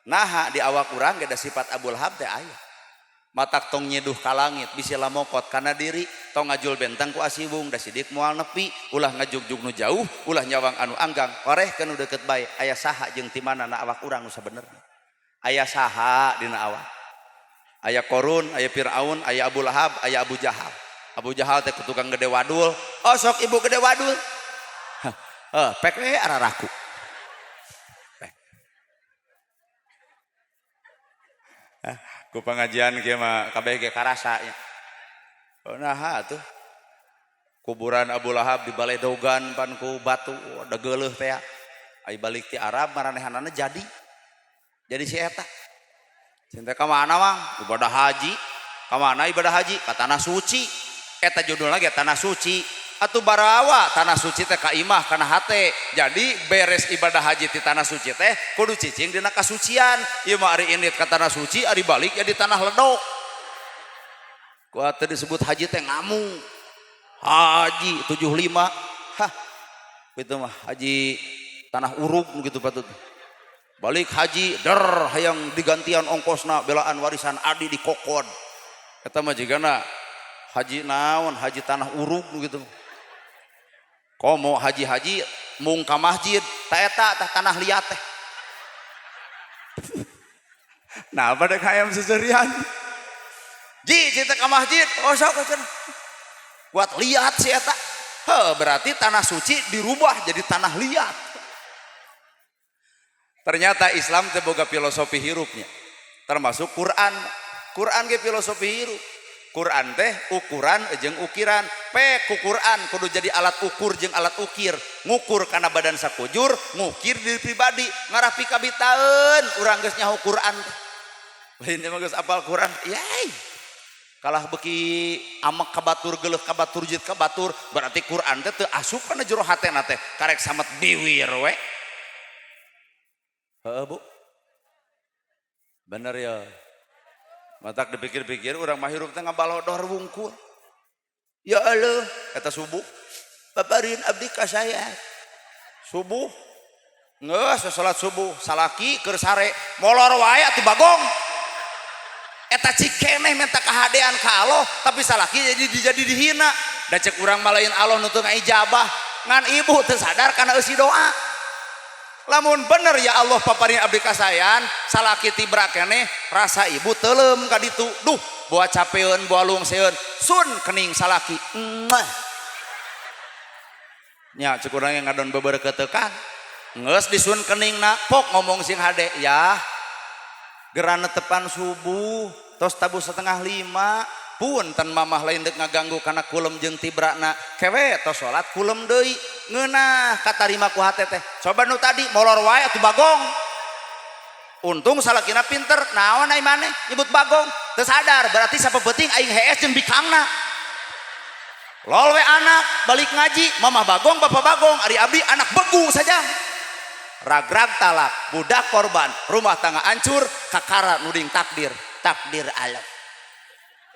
Naha di awak urang ge da sifat Abu Lahab teh aya. Matak tong nyeduh ka langit bisi lamokot kana diri, tong ngajul bentang ku asiwung da sidik moal nepi, ulah ngajugjug nu jauh, ulah nyawang anu anggang, korehkeun nu deukeut bae. Aya saha jeung ti manana awak urang nu sabenerna? Aya saha dina awak? Aya Korun, aya Firaun, aya Abu Lahab, aya Abu Jahal. Abu Jahal teh tukang gede wadul. Oh sok ibu gede wadul. Pek we araraku. Pek. Ku pengajian kieu mah kabeh ge karasa nya. Nah tuh kuburan Abu Lahab di balai dogan pan ku batu da geuleuh teh. Ai balik ti Arab maranehanana jadi si eta. Cinta ka mana mang? Ibadah haji. Ka mana ibadah haji? Ka tanah suci. Eta judulna ge tanah suci. Atuh barawa tanah suci teh ka imah kana hate. Jadi beres ibadah haji di tanah suci teh kudu cicing dina kasucian. Ieu mah ari indit ka tanah suci, ari balik ya di tanah ledok. Ku atuh disebut haji teh ngamu. Haji 75. Hah. Kitu mah haji tanah urug gitu patut. Balik haji der hayang digantian ongkosna belaan warisan adi di kokod. Eta mah jigana haji naon haji tanah urug gitu. Komo haji mung ka masjid ta eta tah tanah liat teh. Nah pada hayam seserian. Ji cinta ka masjid oh sok cenah. Buat liat si eta. Berarti tanah suci dirubah jadi tanah liat. Ternyata Islam teh boga filosofi hirupnya. Termasuk Quran. Quran ge filosofi hirup. Quran teh ukuran jeung ukiran. Ku Quran kudu jadi alat ukur jeung alat ukir. Ngukur kana badan sakujur, ngukir diri pribadi, ngarapi kabitaeun urang geus nyaho Quran. Lain mah geus apal Quran. Yai. Kalah beki amek kabatur geuleuh kabatur jit kabatur berarti Quran teh teu asup kana jero hatena teh karek samet biwir we. Bu. Bener ya. Matak dipikir-pikir urang mah hirup teh ngabalodor wungkul. Ya Allah, eta subuh. Paparin abdi ka saya. Subuh. Geus salat subuh, salaki keur sare, molor wae atuh bagong. Eta cik keneh minta kahadean ka Allah, tapi salaki jadi dihina. Da cek urang mah lain Allah nu teu ngaijabah, ngan ibu teu sadar kana eusi doa. Lamun bener ya Allah paparin abdi kasayan salaki tibra keneh rasa ibu teulem ka ditu duh boa capeun boa lungseun sun kening salaki nya cek urang yang ngadon bebereukeuteukan geus disun keningna pok ngomong sing hade ya gerana tepan subuh tos tabu 4:30 punten mamah lain dek ngaganggu kana kulem jeung tibrana kewe tos salat kulem deui ngeunah katarima ku hate teh coba nu tadi molor wae atuh bagong untung salakina pinter naon ai maneh nyebut bagong teu sadar berarti sapeuting aing hees jeung bikangna lol we anak balik ngaji mamah bagong bapak bagong ari abdi anak begu saja ragrag talak budak korban rumah tangga hancur kakara nuding takdir Allah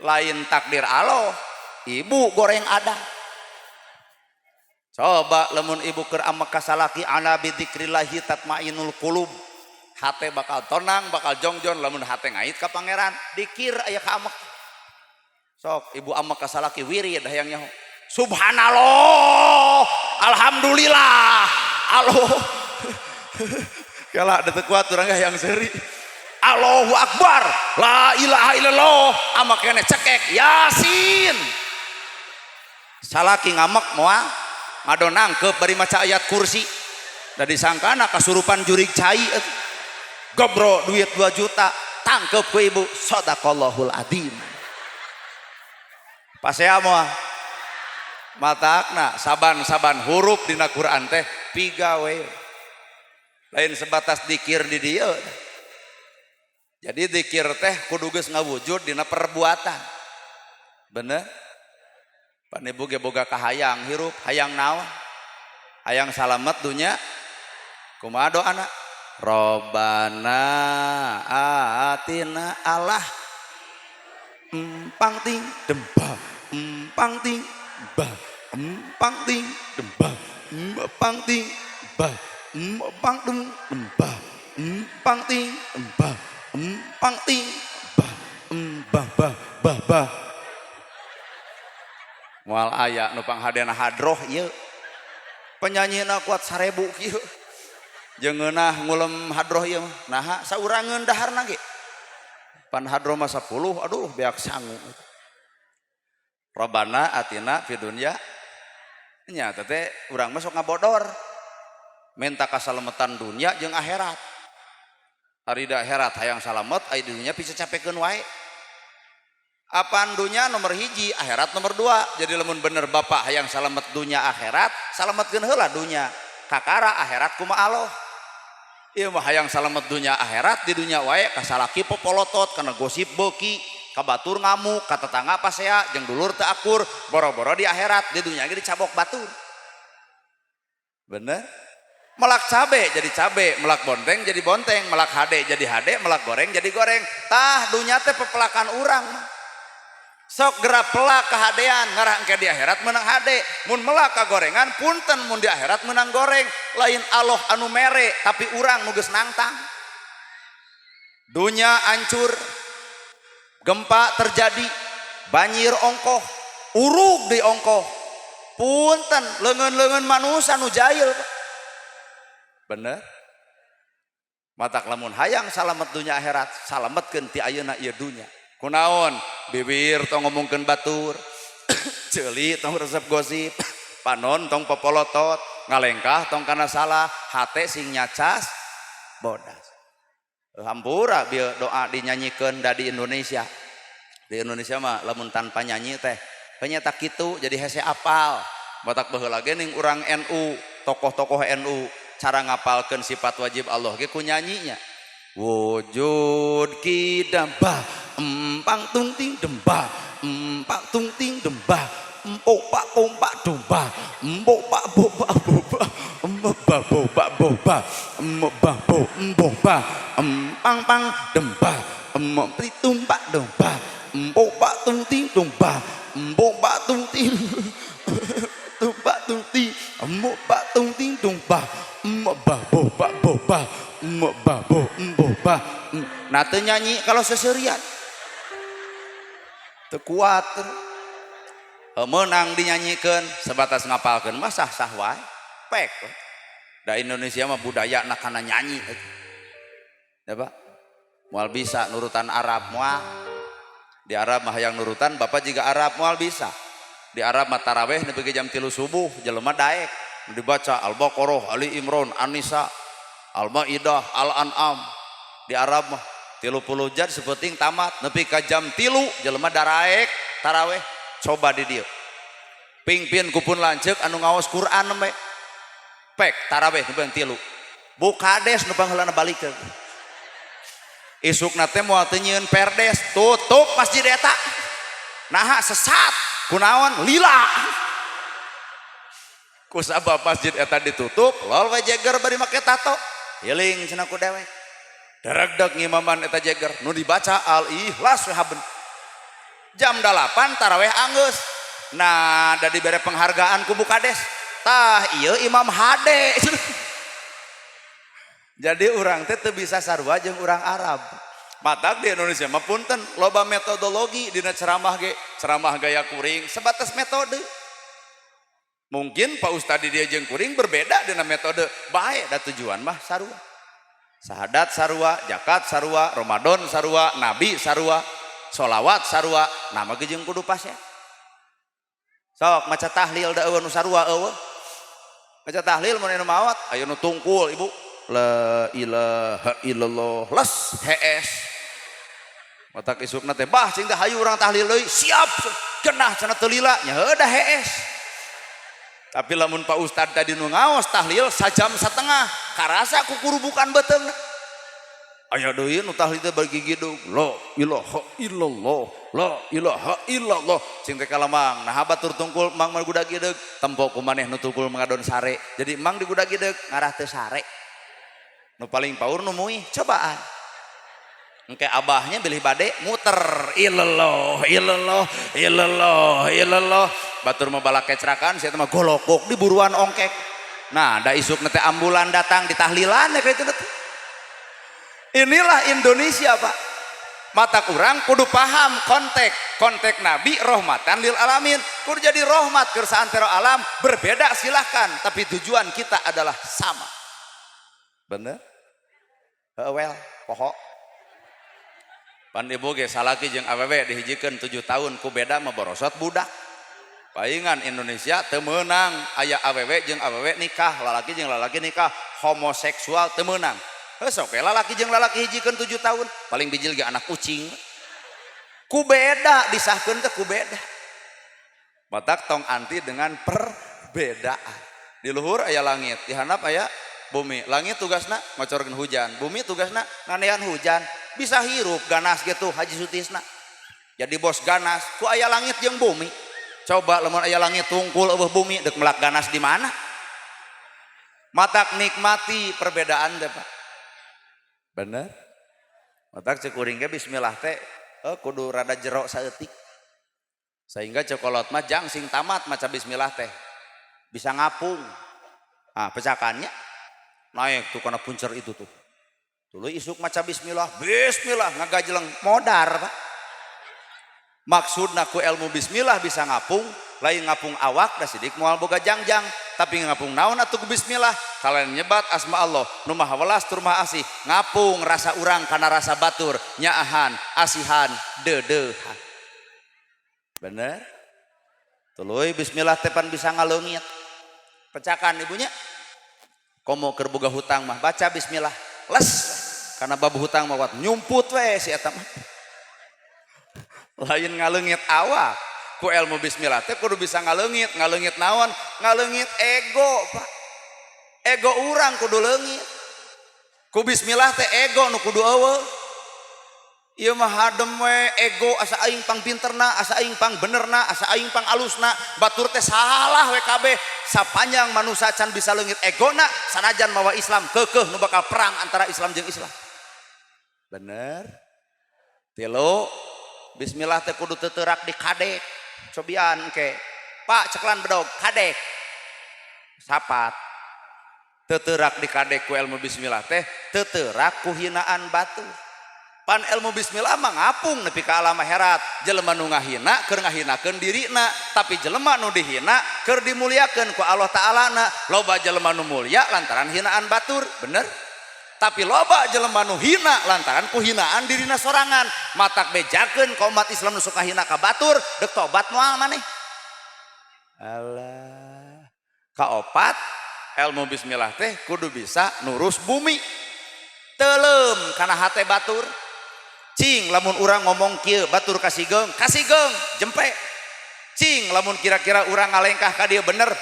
lain takdir Allah ibu goreng ada coba lemun ibu keur amek ka salaki ala bidzikrillahi tatmainul qulub hate bakal tenang bakal jongjon lamun hate ngait ka pangeran dikir aya ka amek sok ibu amek ka salaki wirid hayang nyaho subhanallah alhamdulillah Allah kala deuk kuat urang hayang seuri Allahu Akbar la ilaha illallah amak keneh cekek Yasin salaki ngamek moal ngadonangkeup bari maca ayat kursi da disangkana kasurupan jurig cai gobro duit 2 juta tangkep ku ibu sadaqallahul adzim pasea moal matakna saban-saban huruf dina Quran teh pigawe lain sebatas dikir di dieu. Jadi zikir teh kudu geus ngawujud dina perbuatan. Bener? Pan ibu ge boga kahayang hirup, hayang naon? Hayang salamet dunya. Kumaha doana? Robbana atina Allah empang ting demba empang ting ba empang ting demba empang ting ba empang ting demba empang ting demba empang ting bah moal aya nu panghadena hadroh ieu penyanyina kuat 1000 kieu jeung ngeunah ngulem hadroh ieu naha saurangeun daharna ge pan hadro masa 10 aduh beak sangu Robana atina fi dunya nya teh urang masuk ngabodor minta kasalametan dunia jeung akhirat ari da akhirat hayang salamet ai dunya bisa capekeun wae apaan dunya nomor hiji akhirat nomor 2 jadi lamun bener bapak hayang salamet dunya akhirat salametkeun heula dunya kakara akhirat kumaha Allah ieu mah hayang salamet dunya akhirat di dunya wae kasalaki popolotot kana gosip beuki kabatur ngamuk ka tetangga pasea jeung dulur teu akur boro-boro di akhirat di dunya ge dicabok batur bener melak cabe jadi cabe melak bonteng jadi bonteng melak hade jadi hade melak goreng jadi goreng tah dunya teh pepelakan urang sok gerak pelak kehadean ngarah engke di akhirat menang hade mun melak ka gorengan punten mun di akhirat menang goreng lain Allah anu mere tapi urang nu geus nangtang dunya hancur gempa terjadi banjir ongkoh urug di ongkoh punten leungeun-leungeun manusia nu jahil bener matak lamun hayang salamet dunya akhirat salametkeun ti ayeuna ieu dunya kunaon bibir tong ngomongkeun batur ceuli tong resep gosip panon tong popolotot ngalengkah tong kana salah hate sing nyacas bodas hampura bieu doa dinyanyikeun da di Indonesia mah lamun tanpa nyanyi teh ternyata kitu jadi hese apal batak baheula ge ning urang NU tokoh-tokoh NU cara ngapalkeun sifat wajib Allah ge ku nyanyinya wujud kidambah empang tungting dembah empak tungting dembah empok pak kompak domba empok pak boba boba embah boba boba embah boba empang pang dembah empok tumpak domba empok pak tungting domba empok pak tungting tumpak tungting empok pak tungting domba embah boba boba embah boba nah teu nyanyi kalau seserian teu kuat menang dinyanyikeun sebatas ngapalkeun mah sah-sah wae pek da Indonesia mah budaya na kana nyanyi ya Pak moal bisa nurutan Arab moal di Arab mah hayang nurutan bapak juga Arab moal bisa di Arab mah tarawih nepi jam 3 subuh jelema daek dibaca Al-Baqarah Ali Imran An-Nisa Al-Maidah Al-An'am di Arab mah 30 juz sepenting tamat nepi ka jam 3 jelema daraek tarawih coba di dieu pingpin kupun lanceuk anu ngaos Quran we pek tarawih nu ping 3 bukades nu pangeulana balikeun isukna teh moal teu nyieun perdes tutup masjid eta naha sesat kunaon lila kusabab masjid eta ditutup lol we jeger bari make tato hiling cenah ku dewek daragdag ngimaman eta jeger nu dibaca Al-Ikhlas we haben jam 8 tarawih anggeus nah da dibere penghargaan ku bukades tah ieu imam hade jadi urang teh teu bisa sarua jeung urang Arab matak di Indonesia mah punten loba metodologi dina ceramah ge ceramah gaya kuring sebatas metode mungkin Pak Ustadi dia jeung kuring berbeda dina metode bae da tujuan mah sarua sahadat sarua zakat sarua Ramadan sarua nabi sarua sholawat sarua nama ge jeung kudu pas ya sok maca tahlil da eueuh nu sarua eueuh maca tahlil mun anu maot aya nu tungkul ibu la ilaha illallah les hees matak isukna teh bah cing teh hayu urang tahlil deui siap cenah cenah teu lila nya heuh da hees tapi lamun Pak Ustad tadi nu ngaos tahlil sajam satengah karasa ku kurubukan beuteungna aya deui nu tahlil teh bagi gidug la ilaha illallah la ilaha illallah sing teh kalamang nah batur tungkul mang gudag gideug tempo ku maneh nu tungkul mengadon sare jadi mang di gudag gideug ngarah teu sare nu paling paur nu muih cobaan engke abahnya bilih bade muter illallah illallah illallah illallah batur mah balak kecrakan sia teh mah golokok di buruan ongkek nah da isuk teh ambulan datang di tahlilan ya kitu teh inilah Indonesia Pak mata kurang kudu paham konteks Nabi rahmatan lil alamin kudu jadi rahmat keur saantero alam berbeda silahkan tapi tujuan kita adalah sama bener well poho pan ibu ge salaki jeung awewe dihijikeun 7 tahun ku beda mah borosot budak. Paingan Indonesia teu meunang aya awewe jeung awewe nikah, lalaki jeung lalaki nikah, homoseksual teu meunang. Heuh sok lalaki jeung lalaki hijikeun 7 tahun, paling bijil ge anak kucing. Ku beda disahkeun teh ku beda. Matak tong anti dengan perbedaan. Di luhur aya langit, di handap aya bumi. Langit tugasna ngocorkeun hujan, bumi tugasna nganean hujan. Bisa hirup ganas gitu Haji Sutisna. Jadi bos ganas, ku aya langit jeung bumi. Coba lamun aya langit tungkul eueuh bumi deuk melak ganas di mana? Matak nikmati perbedaan teh, Pak. Bener? Matak cek kuring ge bismillah teh kudu rada jero saeutik. Sehingga cokolot mah jang sing tamat maca bismillah teh bisa ngapung. Ah, pecakannya naik tuh kana puncer itu tuh. Tuluy isuk maca bismillah, bismillah ngagajleng modar, Pak. Maksudna ku ilmu bismillah bisa ngapung, lain ngapung awak da sidik moal boga jangjang, tapi ngapung naon atuh ku bismillah? Kalian nyebat asma Allah, nu maha welas tur maha asih, ngapung rasa urang kana rasa batur, nyaahan, asihan, deudeuhan. Bener? Tuluy bismillah tepan bisa ngaleungit. Pecakan ibunya. Komo keur boga hutang mah baca bismillah. Les karena bab hutang mah nyumput we si eta mah. Lain ngaleungit awak. Ku ilmu bismillah teh kudu bisa ngaleungit, ngaleungit naon? Ngaleungit ego, Pak. Ego urang kudu leungit. Ku bismillah teh ego nu kudu eueuh. Ieu mah hadem we ego asa aing pang pinterna, asa aing pang benerna, asa aing pang alusna, batur teh salah we kabeh. Sapanjang manusia can bisa leungit egona, sanajan mawa Islam keukeuh nu bakal perang antara Islam jeung Islam. Bener? Tilu, bismillah teh kudu teu teurak di kadek. Cobian ke. Pak ceklan bedog kadek. Sapat. Teu teurak di kadek ku ilmu bismillah teh, teu teurak ku hinaan batur. Pan ilmu bismillah mah ngapung nepi ka alam akhirat. Jelema nu ngahina keur ngahinakeun dirina, tapi jelema nu dihina keur dimuliakeun ku Allah Ta'ala-na. Loba jelema nu mulya lantaran hinaan batur, bener? Tapi loba jelema nu hina lantaran ku hinaan dirina sorangan. Matak bejakeun ka umat Islam nu suka hina ka batur, deuk tobat moal maneh. Alah. Kaopat ilmu bismillah teh kudu bisa nurus bumi. Telem kana hate batur. Cing lamun urang ngomong kieu batur kasigeng jempe. Cing lamun kira-kira urang ngalengkah ka dieu bener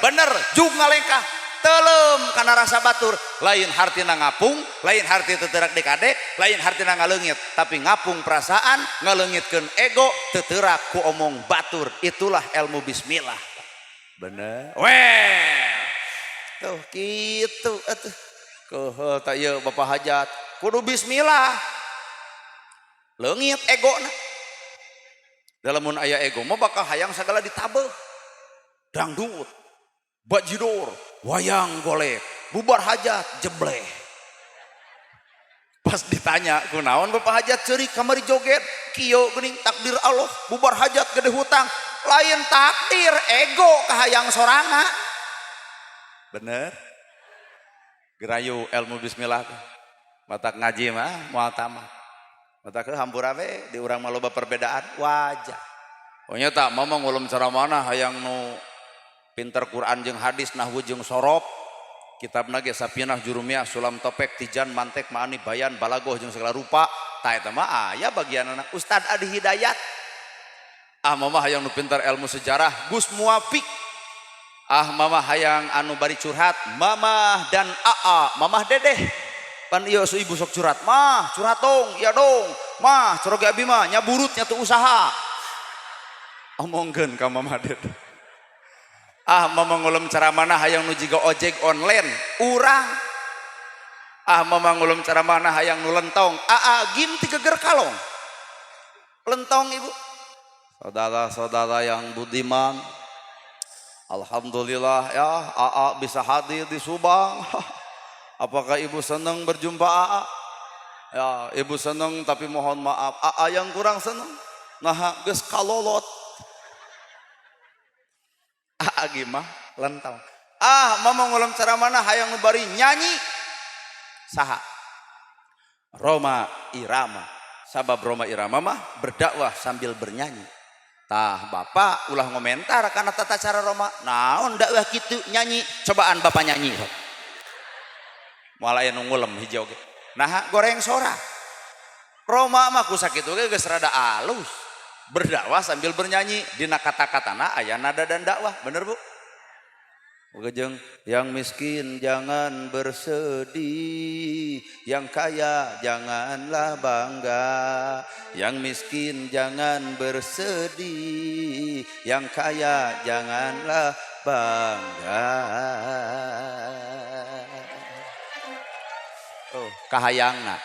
jug ngalengkah. Telem kana rasa batur, lain hartina ngapung, lain harti teu teurak dikadek, lain hartina ngaleungit, tapi ngapung perasaan, ngaleungitkeun ego, teu teurak ku omong batur. Itulah ilmu bismillah. Bener? Weh. Tuh kitu atuh. Keuheul ta ieu Bapak Hajat, kudu bismillah. Leungit egona. Dalamun aya ego mah bakal hayang sagala ditabeuh. Dangdut, bajidor, wayang golek, bubar hajat jebleh. Pas ditanya kunaon Bapak Hajat ceurik kamari joget, kieu geuning takdir Allah, bubar hajat gede hutang. Lain takdir ego kahayang soranga. Bener? Gerayu ilmu bismillah. Matak ngaji mah moal tamat. Matak hampura we di urang mah loba perbedaan wajah. Pokoknya tak mau ngulum cara mana hayang nu pinter Quran jeung hadis nahwu jeung sorop. Kitabna ge Safinah Jurumiyah Sulam Topek Tijan Mantek Maani Bayan Balagoh jeung segala rupa. Tah eta mah aya bagianna Ustad Adi Hidayat. Ah mama hayang nu pinter ilmu sejarah Gus Muafik. Ah mama hayang anu bari curhat Mamah dan Aa, Mamah Dedeh. Pan ieu su ibu sok curhat, mah curhat dong, iya dong, mah coroge abi mah nyaburut nya teu usaha. Omongkeun ka Mamah Dedeh. Ah mama ngulum cara mana hayang nu jiga ojek online, urang. Ah mama ngulum cara mana hayang nu lentong, Aa gim ti geger kalong. Lentong ibu. Saudara-saudara yang budiman, alhamdulillah ya Aa bisa hadir di Subang. Apakah ibu senang berjumpa Aa? Ya ibu senang tapi mohon maaf Aa yang kurang senang. Nah geus kalolot. Aa gimah lentong. Ah mama ngulam cara mana hayang nubari nyanyi. Saha? Roma Irama sabab Roma Irama mah berdakwah sambil bernyanyi. Tah bapak ulah ngomentar karena tata cara Roma naon dakwah kitu nyanyi, cobaan bapak nyanyi malah anu ngulem hijau ge. Nah goreng sora Roma mah ku sakitu ge geus rada alus berdakwah sambil bernyanyi dina kata-katana aya nada dan dakwah bener Bu. Jeung yang miskin jangan bersedih, yang kaya janganlah bangga. Yang miskin jangan bersedih, yang kaya janganlah bangga. Oh, kahayangna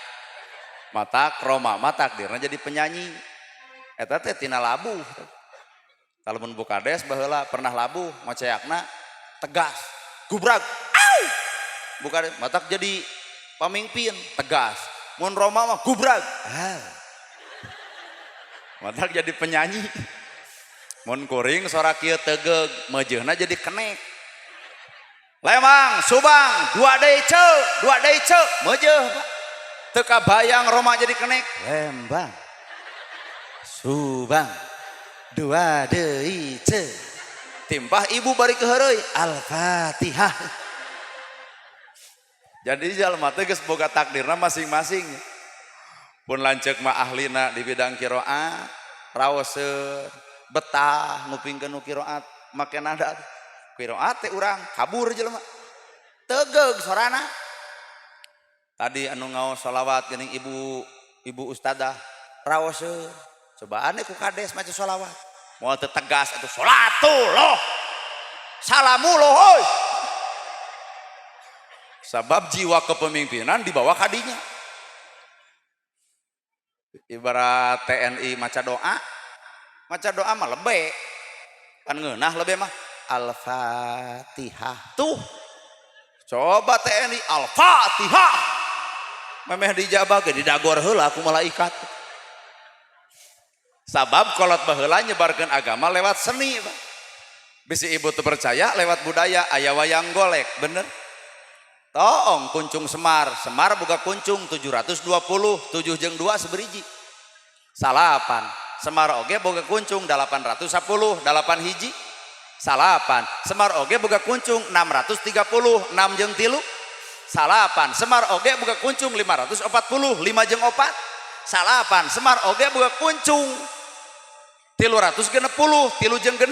matak Roma matak dirna jadi penyanyi. Eta teh tina labuh. Kalau mun Bukades baheula pernah labuh ngoceakna tegas, gubrag, bukan matak jadi pamimpin tegas. Mun Roma mah gubrag, matak jadi penyanyi. Mun kuring sora kieu tegeg, mejeuna jadi kenek. Lemang, Subang, dua deui ceuk, meujeun Pak. Teu kabayang Roma jadi kenek. Lembang, Subang, dua deui ceuk. Timpah ibu bari keheureuy Al-Fatihah. Jadi jalma teh geus boga takdirna masing-masing. Pun lanceuk mah ahlina di bidang qiraat, raoseun, betah ngupingkeun nu qiraat, make nada. Qiraat teh urang kabur jelema. Tegeg sorana. Tadi anu ngaos sholawat geuning ibu ustadzah raoseun. Cobaan ku kades maca sholawat. Mau tegas atau sholatullah salamullah oi. Sabab jiwa kepemimpinan dibawa kadinya. Ibarat TNI maca doa mah lebe kan ngeunah lebe mah Al-Fatihah tuh. Coba TNI Al-Fatihah memeh dijabah ge didagor heula ku malaikat. Sabab kolot baheula nyebarkeun agama lewat seni Pak. Bisi ibu teu percaya lewat budaya aya wayang golek bener. Toong kuncung Semar boga kuncung 720 7 jeung 2 saberiji. Salapan Semar oge boga kuncung 810 8 hiji. Salapan Semar oge boga kuncung 630 6 jeung 3. Salapan Semar oge boga kuncung 540 5 jeung 4. Salapan Semar oge boga kuncung 360 3 jeung 6.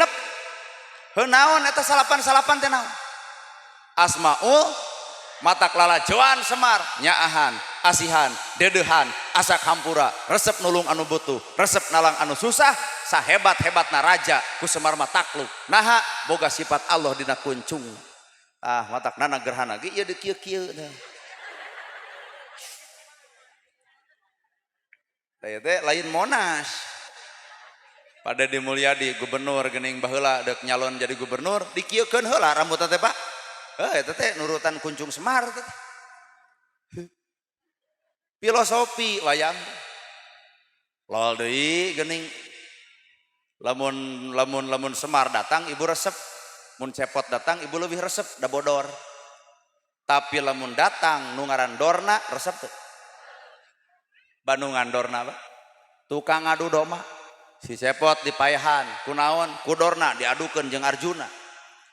Heuh naon eta salapan teh naon? Asmaul matak lalajoan Semar nyaahan asihan dedehan asa kampura resep nulung anu butuh resep nalang anu susah sahebat-hebatna raja ku Semar mah takluk naha boga sifat Allah dina kuncung. Matakna gerhana ge ieu di kieu-kieu teh. Teh lain Monas. Pada di Mulyadi gubernur geuning baheula deuk nyalon jadi gubernur dikieukeun heula rambutna teh Pak. Eta teh nurutan kuncung Semar teh. Filosofi wayang. Lol deui geuning lamun Semar datang ibu resep. Mun cepot datang ibu leuwih resep da bodor. Tapi lamun datang nu ngaran Dorna resep teh. Bandungan Dorna Pak. Tukang adu domba. Si cepot dipayahan kunaon kudorna diadukeun jeung Arjuna.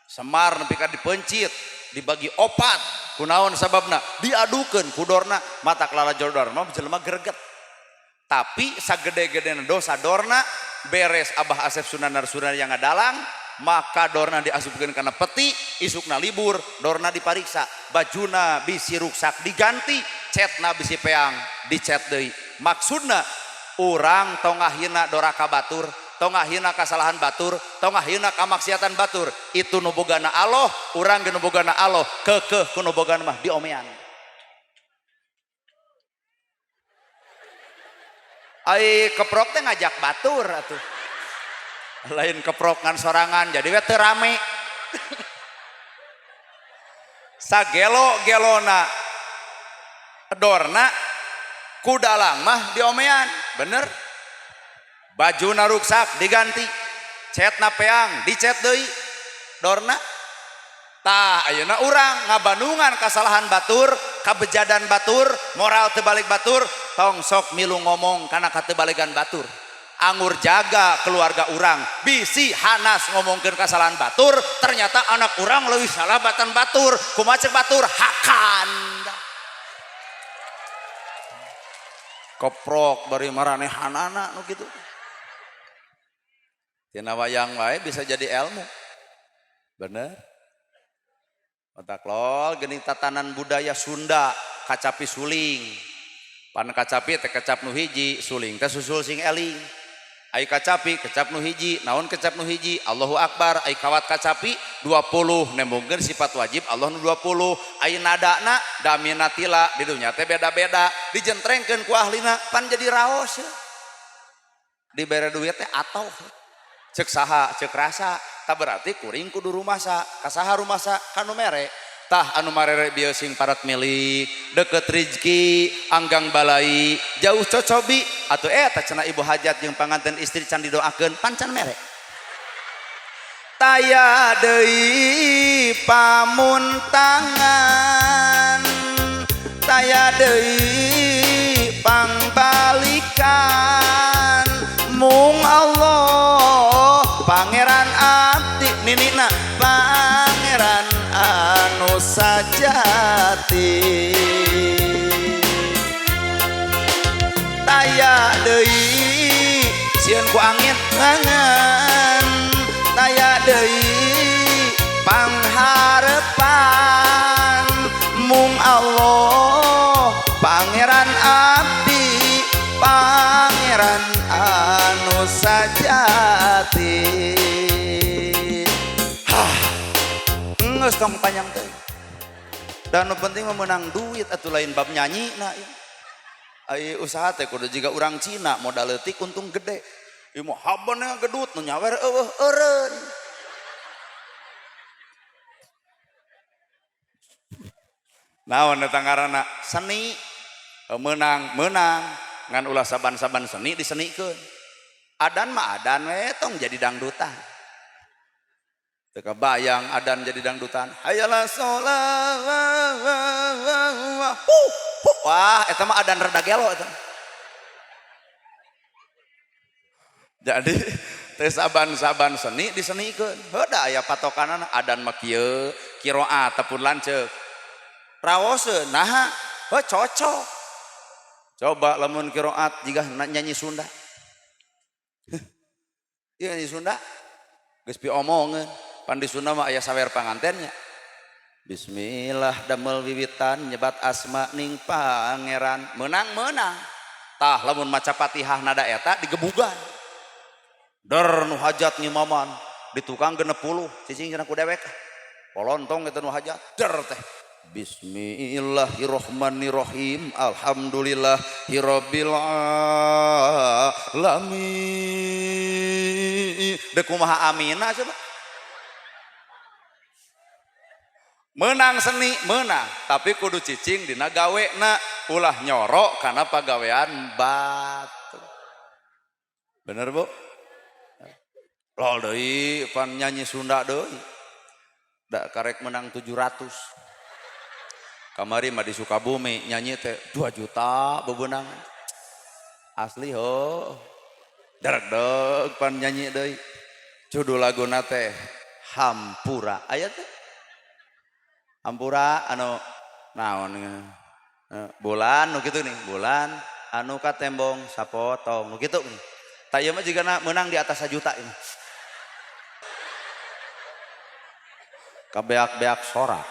Semar nepi ka dipencit dibagi opat kunaon sababna diadukeun kudorna matak lalajodor mah jelema greget. Tapi sagede-gedena dosa Dorna beres Abah Asep Sunanar yang ngadalang maka Dorna diasupkeun kana peti isukna libur Dorna dipariksa bajuna bisi ruksak diganti cetna bisi peang dicet deui maksudna urang tongahina doraka batur tongahina kasalahan batur tongahina kamaksiatan batur itu nubogana Allah urang ge nubogana Allah keukeuh ku nubogana mah diomean. Ai keprok teh ngajak batur atuh lain keprok ngan sorangan jadi we teu rame. Sagelo-gelona Dorna kudalang mah diomean bener. Baju naruksak diganti cetna peang dicet deui Dorna. Tah ayeuna urang ngabandungan kasalahan batur kabejadan batur moral teu balik batur tong sok milu ngomong karena katebalegan batur anggur jaga keluarga orang bisi hanas ngomongkeun kesalahan batur ternyata anak orang leuwih salah batan batur kumaha ceuk batur hakan koprok bari maranehanana nu kitu tina wayang wae bisa jadi ilmu bener otak lol geuning tatanan budaya Sunda kacapi suling pan kacapi teh kecap nu hiji suling teh susul sing eling ai kacapi kecap nu hiji naon kecap nu hiji Allahu Akbar ai kawat kacapi 20 nembongkeun sifat wajib Allah nu 20 ai nadana daminatila di dunya teh beda-beda dijentrengkeun ku ahlina pan jadi raos dibere duit teh atoh cek saha cek rasa tak berarti kuring kudu rumasa kasaha rumasa kanu mere tah anu marere bieu sing parat milik deket rezeki anggang balai jauh cocobi atuh eta cenah ibu hajat jeung panganten istri can didoakeun pancan mere taya deui pamuntangan taya deui pangbalikan mung Allah pangeran abdi ninina pangeran anu sajati taya deui sieun ku angin ngangan taya deui pangharepan mung Allah pangeran abdi pangeran anu sajati geus tong panjang teh dan nu penting memenang duit atuh lain bab nyanyi na ai usaha teh kudu jiga urang Cina modal leutik untung gede ieu mah habanna gedut nu nyawer eureun naon eta ngaranna seni menang ngan ulah saban-saban seni disenikeun adan mah adan we tong jadi dangdutan teu kabayang adan jadi dangdutan hayalah sholat wah eta mah adan rada gelo eta jadi teu saban-saban seni disenikeun heuda aya patokanana adan mah kieu qiraat tepun lanceuk raoseun naha cocok coba lamun qiraat jigah nyanyi Sunda ieu nyanyi Sunda geus piomongeun pan di Sunda mah aya sawer pangantennya bismillah damel wiwitan nyebat asma ning pangeran menang tah lamun maca Fatihah nada eta digebugan der nu hajat ngimaman di tukang 60 cicing cenah ku dewek polontong eta nu hajat der teh bismillahirrahmanirrahim alhamdulillahirabbil alamin deuk kumaha amina coba menang seni menang tapi kudu cicing dina gawena ulah nyorok karena pagawean batu bener bu lol deui pan nyanyi Sunda deui da karek menang 700 kamari mah di Sukabumi nyanyi teh 2 juta bebenang asli ho darek pan nyanyi deui judul laguna teh Hampura aya teh Hampura anu naon bulan nu kitu nih bulan anu katembong sapotong nu kitu nih tah ieu mah jigana menang di atas 1 juta ini kabeak-beak sorak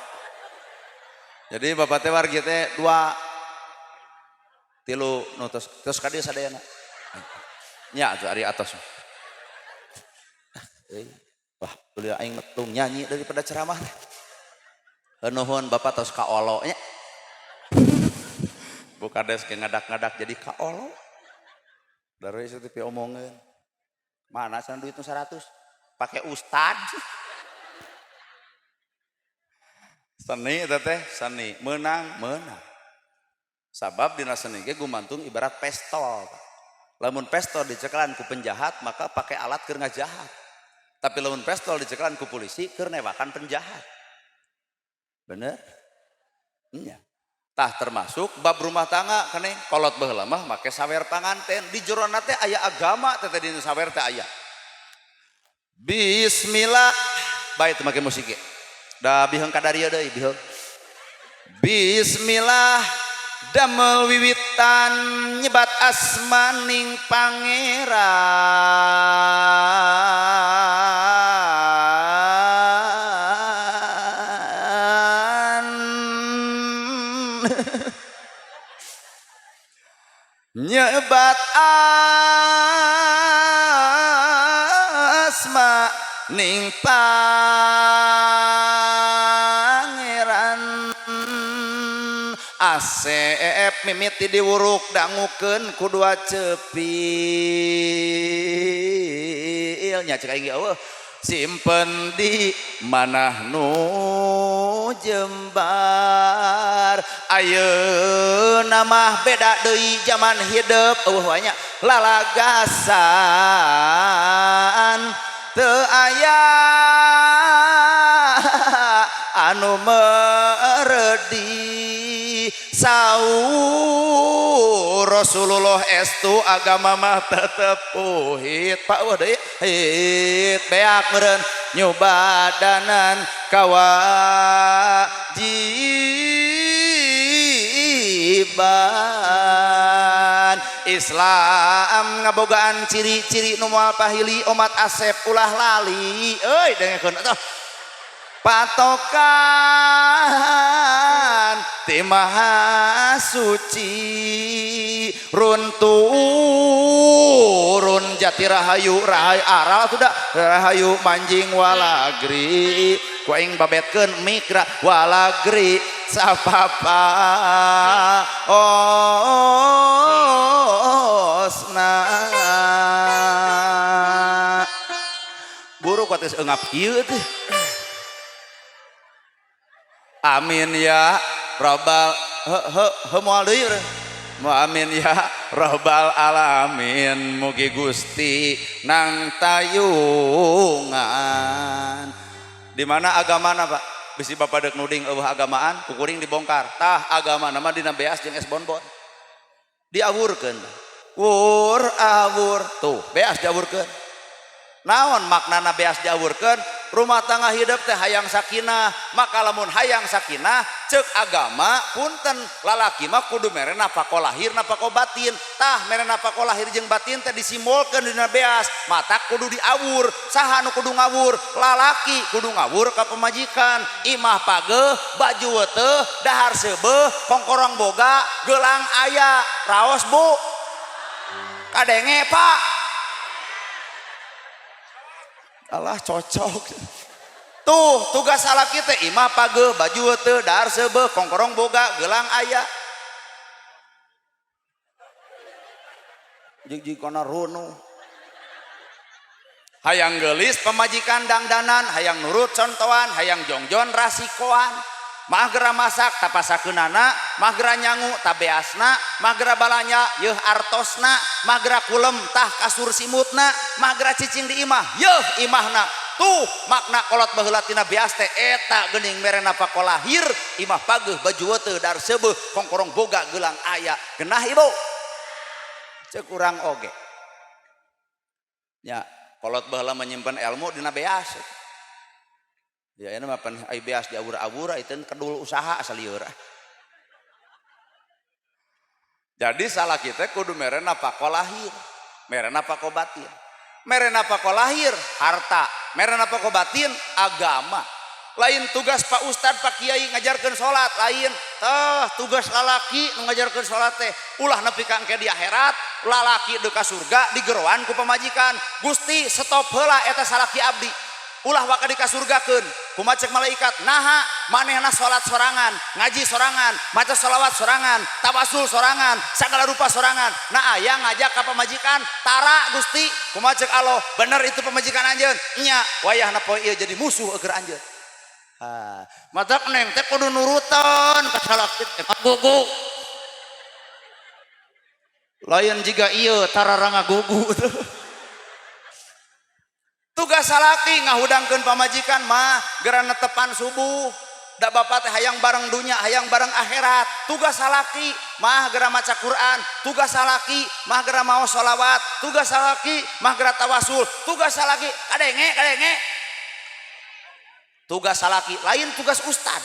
jadi bapak teh wargi teh 2 3 nu tos ka dieu sadayana nya atuh ari atos wah kuliah aing metung nyanyi daripada ceramah nuhun bapak tos kaolo nya bukades ke ngadak-ngadak jadi kaolo dari situ pi omongeun mana san duit nu 100 pakai ustad seni eta teh seni menang sabab dina seni ge gumantung ibarat pistol lamun pistol dicekelan ku penjahat maka pakai alat keur ngajahat tapi lamun pistol dicekelan ku polisi keur newakan penjahat bener iya tah termasuk bab rumah tangga keneh kolot baheula mah make sawer panganten di jerona teh aya agama teh dina sawer teh aya bismillah bae teu make musik ge da biheung ka darieu deui biheung bismillah damel wiwitan nyebat asmaning pangeran nyebat asma ning pangeran asep mimiti diwuruk dangukeun ku dua cepilnya cek aing eueuh simpen di manah nu jembar ayeuna mah beda deui zaman hidup eueuh wanya lalagasan teu aya anu meredi saur Rasulullah estu agama mah tetep puhit pak wah deui hit beak meureun nyobadanan kawajiban Islam ngabogaan ciri-ciri nu moal pahili umat Asep ulah lali euy dengekeun atuh patokan ti maha suci runturun jati rahayu rahayu aral sudah rahayu manjing walagri ku aing babetkeun mikra walagri sapapa osna buru kuatis eungap ieu teh amin ya rabbal moal deui amin ya rabbal alamin mugi Gusti nang tayungan di mana agamana Pak bisi Bapak dek nuding eueuh agamaan kukuring dibongkar tah agama nama dina beas jeung es bonbon diawurkeun wur awur tuh beas diawurkeun naon maknana beas diawurkeun rumah tangga hidup teh hayang sakinah maka lamun hayang sakinah cek agama punten lalaki mah kudu mere napako lahir napako batin tah mere napako lahir jeung batin teh disimbolkeun dina beas mata kudu diawur saha nu kudu ngawur lalaki kudu ngawur ka pamajikan imah pageuh baju teu dahar seubeuh kongkorong boga geulang aya raos Bu kadenge Pak Allah cocok tuh tugas salaki teh imah pageuh baju teu dahar seubeuh kongkorong boga geulang aya jigikona runu hayang geulis pamajikan dangdanan hayang nurut contohan hayang jongjon rasikoan mah gera masak tapasakeunana mah gera nyangu tabeasna mah gera balanya yeuh artosna mah gera kulem tah kasur simutna mah gera cicing di imah yeuh imahna tuh makna kolot baheula tina beas teh eta geuning mere napako lahir imah pageuh baju teu dar seubeuh kongkorong boga geulang aya genah ibu ceuk urang oge nya kolot baheula menyimpen ilmu dina beas ya ini mah pan ai beas diawur-awur itu kedul usaha asal lieur jadi salah kita kudu mere napako lahir mere napako batin mere napako lahir harta mere napako batin agama lain tugas Pak Ustad Pak Kiai ngajarkeun salat lain tugas lalaki nu ngajarkeun salat teh ulah nepi ka engke di akhirat lalaki deuk ka surga digeroan ku pamajikan Gusti stop heula eta salaki abdi ulah waka dikasurgakeun kumaha cek malaikat naha manehna salat sorangan ngaji sorangan maca sholawat sorangan tawasul sorangan sagala rupa sorangan nah aya ngajak ka pamajikan tara Gusti kumaha cek Allah bener itu pamajikan anjeun nya wayahna poe ieu jadi musuh eueur anjeun matak neng teh kudu nurutan ka salaki teh gugu lain jiga ieu tararanga gugu tugas salaki ngahudangkeun pamajikan mah gera netepan subuh da bapak teh hayang bareng dunia hayang bareng akhirat. Tugas salaki mah gera maca Quran, tugas salaki mah gera maos sholawat, tugas salaki mah gera tawasul, tugas salaki kadenge tugas salaki lain tugas ustad.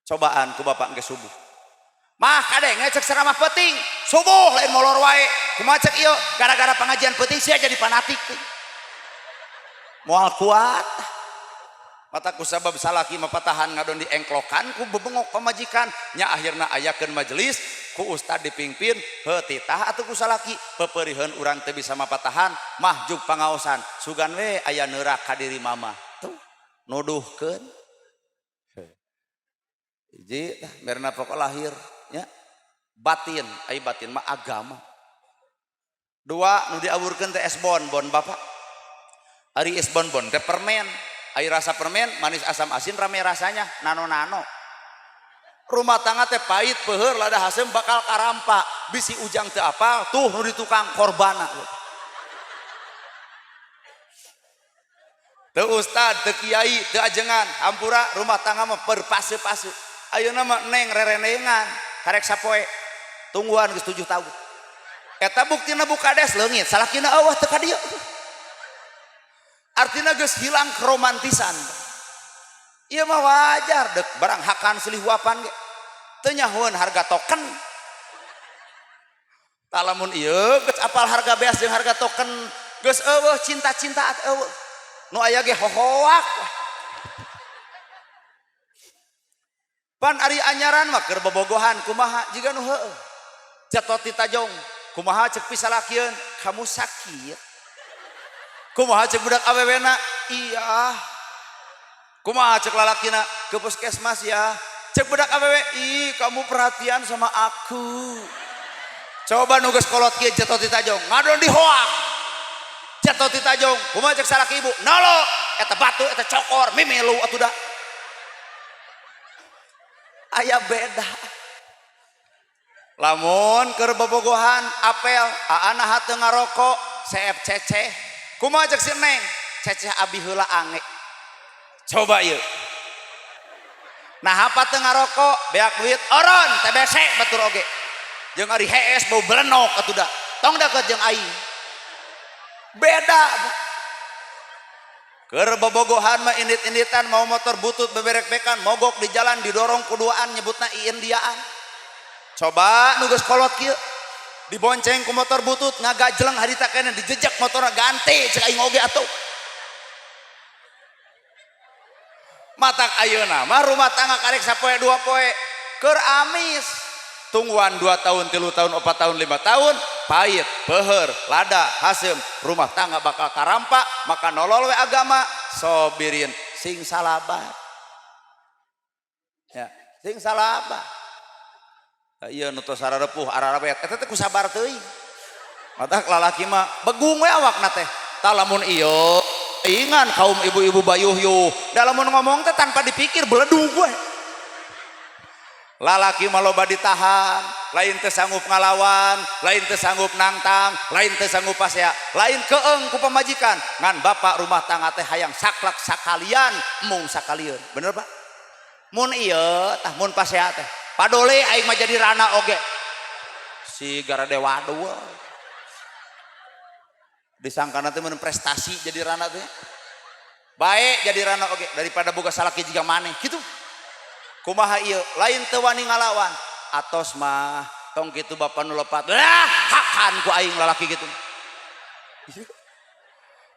Cobaan ku bapak geus subuh mah kadenge cek ceramah penting subuh lain molor wae kumaha cek ieu gara-gara pengajian penting sia jadi fanatik moal kuat mata kusabab salaki mapatahan ngadon di engklokan ku bebengok pamajikan nya akhirna ayakeun majelis ku ustad dipingpin heuh titah atuh ku salaki pepeurieun urang teu bisa mapatahan mahjub pangaosan sugan we aya neurak ka diri mama tuh nuduhkeun hiji tah merna pokok lahir nya batin ai batin mah agama dua nu diawurkeun teh es bonbon bapak ari es bonbon teh permen ai rasa permen manis asam asin rame rasanya nano rumah tangga teh pahit peuheur lada haseum bakal karampa bisi ujang teu apal tuh nu di tukang korbana teu ustad teu kiai teu ajengan hampura rumah tangga mah berpase-pase ayeuna mah neng rerenengan karek sapoe tungguan geus 7 tahun eta buktina bukades leungit salakina eueuh teu ka dieu artina geus hilang keromantisan ieu mah wajar dek barang hakan silih wapan ge teu nyahoeun harga token talamun ieu geus apal harga beas jeung harga token geus eueuh cinta-cintaat eueuh nu aya ge hohoak pan ari anyaran mah keur bobogohan kumaha jiga nu heueuh jatot ti tajong kumaha cek pisalakieun kamu sakit kumaha cek budak awewena iya kumaha cek lalakina ke puskesmas ya cek budak awewe ih kamu perhatian sama aku coba nu geus kolot kieu jatot ti tajong ngadon di hoak jatot ti tajong kumaha cek salaki ibu nolo eta batu eta cokor mimilu atuh da aya beda lamun keur bobogohan apel aana hateu ngarokok seep ceceh kumaha cek si neng ceceh abi heula ange coba ieu nah apa teu ngarokok beak duit oron TBC batur oge jeung ari hees bau belenok atuh da tong deket jeung aing beda keur bobogohan mah indit-inditan mau motor butut beberek-bekan mogok di jalan didorong kuduaan nyebutna iin diaan coba nu geus kolot kieu dibonceng ku motor butut ngagajleng harita kene dijejak motorna ganti cek aing oge atuh matak ayeuna mah rumah tangga karek sapoe 2 poe keur amis tungguan 2 tahun 3 tahun 4 tahun 5 tahun pahit peuheur lada haseum rumah tangga bakal karampa maka nolol we agama sobirin sing salabar ya sing salabar ieu nu tos sararepuh ararawet eta teh kusabar teuing matak lalaki mah begung we awakna teh talamun ieu ingan kaum ibu-ibu bayuh-yuh dalamun ngomong teh tanpa dipikir beledug we lalaki mah loba ditahan lain teu sanggup ngalawan lain teu sanggup nangtang lain teu sanggup pasea lain keeng ku pamajikan ngan bapak rumah tangga teh hayang saklak sakalian mung sakalian bener Pak mun ieu tah mun pasea teh padole aing mah jadi rana oge si garadewa dua disangkana teh mun prestasi jadi rana teh bae jadi rana oge daripada boga salaki jiga maneh kitu kumaha ieu lain teu wani ngalawan atos mah tong kitu bapa nu lepat hakan ku aing lalaki gitu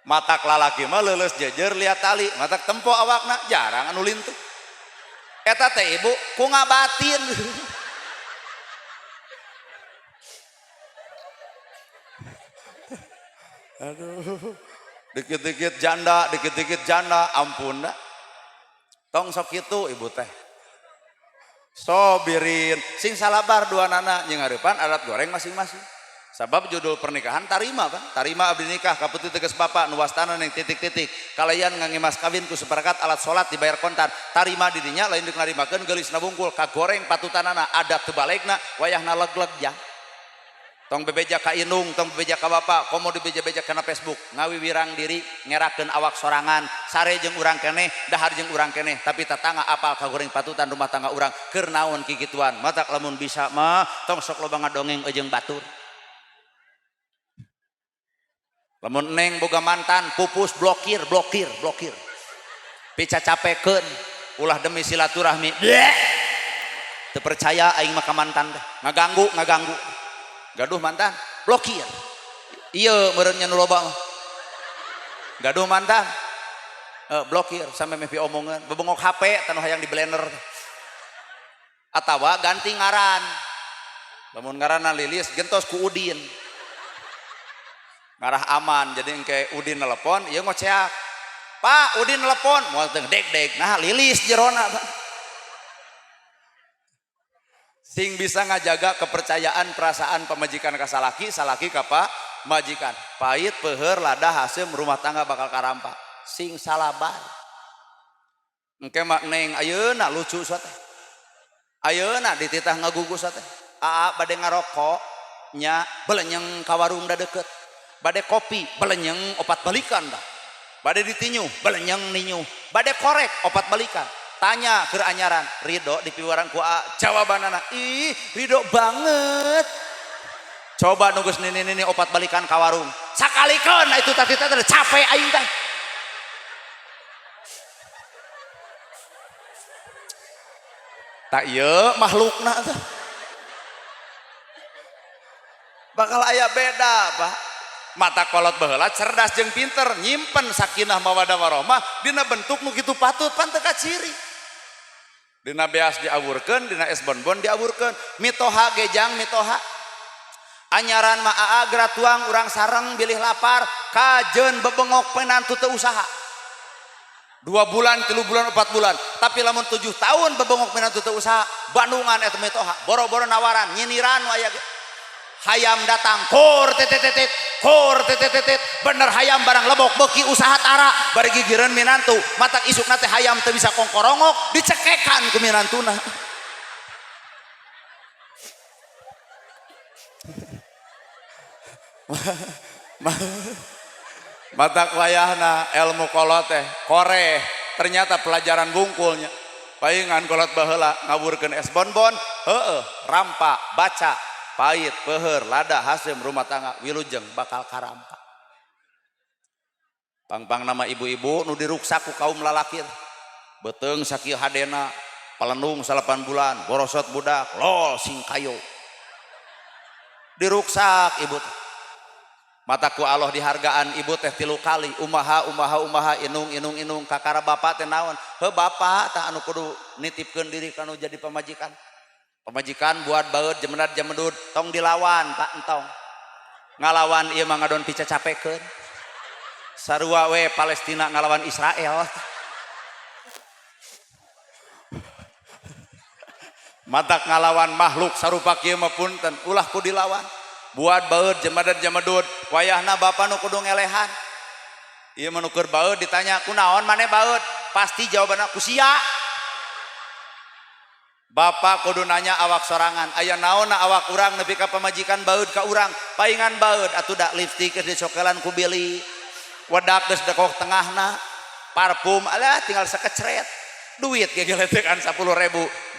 matak lalaki mah leuleus jejer liat tali matak tempo awakna jarang anu lintuh eta teh ibu ku ngabatin aduh dikit-dikit janda ampun dah tong sok kitu ibu teh sobirin sing salabar dua nana jeung hareupan adat goreng masing-masing sabab judul pernikahan tarima kan tarima abdi nikah kapeuti tegas bapak nu wastana ning titik-titik kalayan ngangge mas kawin ku separakat alat salat dibayar kontan tarima di dinya lain deuk narimakeun geulis nabungkul kagoreng patutanana adat teu balegna wayahna legleg ya tong bebeja ka inung, tong bebeja ka bapak, komo dibeja-beja kana Facebook, ngawi wirang diri, ngerakeun awak sorangan, sare jeung urang keneh, dahar jeung urang keneh, tapi tatangga apal ka goreng patutan rumah tangga urang, keur naon kikituan, matak lamun bisa mah, tong sok loba ngadongeng jeung batur. Lamun neng boga mantan, pupus blokir, pica capekeun, ulah demi silaturahmi, teu percaya aing mah ka mantan teh, ngaganggu. Gaduh mantan, blokir. Iya meureunnya nu loba mah. Gaduh mantan, blokir sampai mepi omongan, bebengok HP tanu hayang di blender. Atawa ganti ngaran. Lamun ngaranna Lilis gentos ku Udin. Ngarah aman jadi engke Udin telepon, ieu ngoceak. Pak, Udin telepon, moal teu deg-deg. Nah, Lilis jerona. Sing bisa ngajaga kepercayaan perasaan pemajikan ka salaki, salaki ka majikan. Pahit peuheur ladah haseum rumah tangga bakal karampa. Sing salabar. Engke mak neng ayeuna lucu sot. Ayeuna dititah ngagugus teh. Aa bade ngarokok nya belenyeng ka warung da deukeut. Bade kopi belenyeng opat balikan dah. Bade ditinyu belenyeng ninyu. Bade korek opat balikan. Tanya ke anyaran, Ridho di piwarang ku jawabanana, ih Ridho banget. Coba nunggus nini opat balikan ka warung. Sakalikeun itu tadi teh capek aing teh. Tak ieu makhlukna teh. Bakal aya beda, Pak. Mata kolot baheula cerdas jeung pinter, nyimpen sakinah mawadah warahmah dina bentuk nu kitu patut pan teu kaciri. Dina beas diawurkeun, dina es bonbon diawurkeun, mitoha gejang mitoha. Anyaran mah aa geura tuang urang sareng bilih lapar, kajeun bebengok penantu teu usaha. 2 bulan, 3 bulan, 4 bulan. Tapi lamun 7 tahun bebengok penantu teu usaha, Bandungan eta mitoha, boro-boro nawaran, nyiniran aya hayam datang, kor tetetetet, bener hayam barang lebok beki usaha tara, bari gigireun minantu, matak isukna teh hayam teu bisa kongkorongok, dicekekan ku minantuna. Matak wayahna ilmu kolot teh koreh, ternyata pelajaran bungkulnya. Paingan kolot baheula ngawurkeun es bonbon, rampa baca pahit peuheur lada haseum rumah tangga wilujeng bakal karampa. Pang-pang nama ibu-ibu nu diruksak ku kaum lalaki beteung sakieu hadena palenung 8 bulan borosot budak lol sing kayo diruksak ibu teh. Mataku Allah dihargaan ibu teh 3 kali umaha inung kakara bapak teh naon he bapak tah anu kudu nitipkeun diri kanu jadi pamajikan buat baut jemedud tong dilawan Pak entong ngalawan ieu mah ngadon pica capekeun sarua we Palestina ngalawan Israel matak ngalawan makhluk sarupa kieu mah punten ulah ku dilawan buat baut jemedud wayahna bapa nu kudu ngelehan ieu mah nu keur baut ditanya kunaon maneh baut pasti jawabanna ku sia. Bapak kudu nanya awak sorangan aya naonna awak urang nepi ka pamajikan baud ka urang paingan baud atuh da lipstik geus dicokelan ku Billy wedak geus dekok tengahna parfum alah tinggal sakecret duit ge geletekan 10.000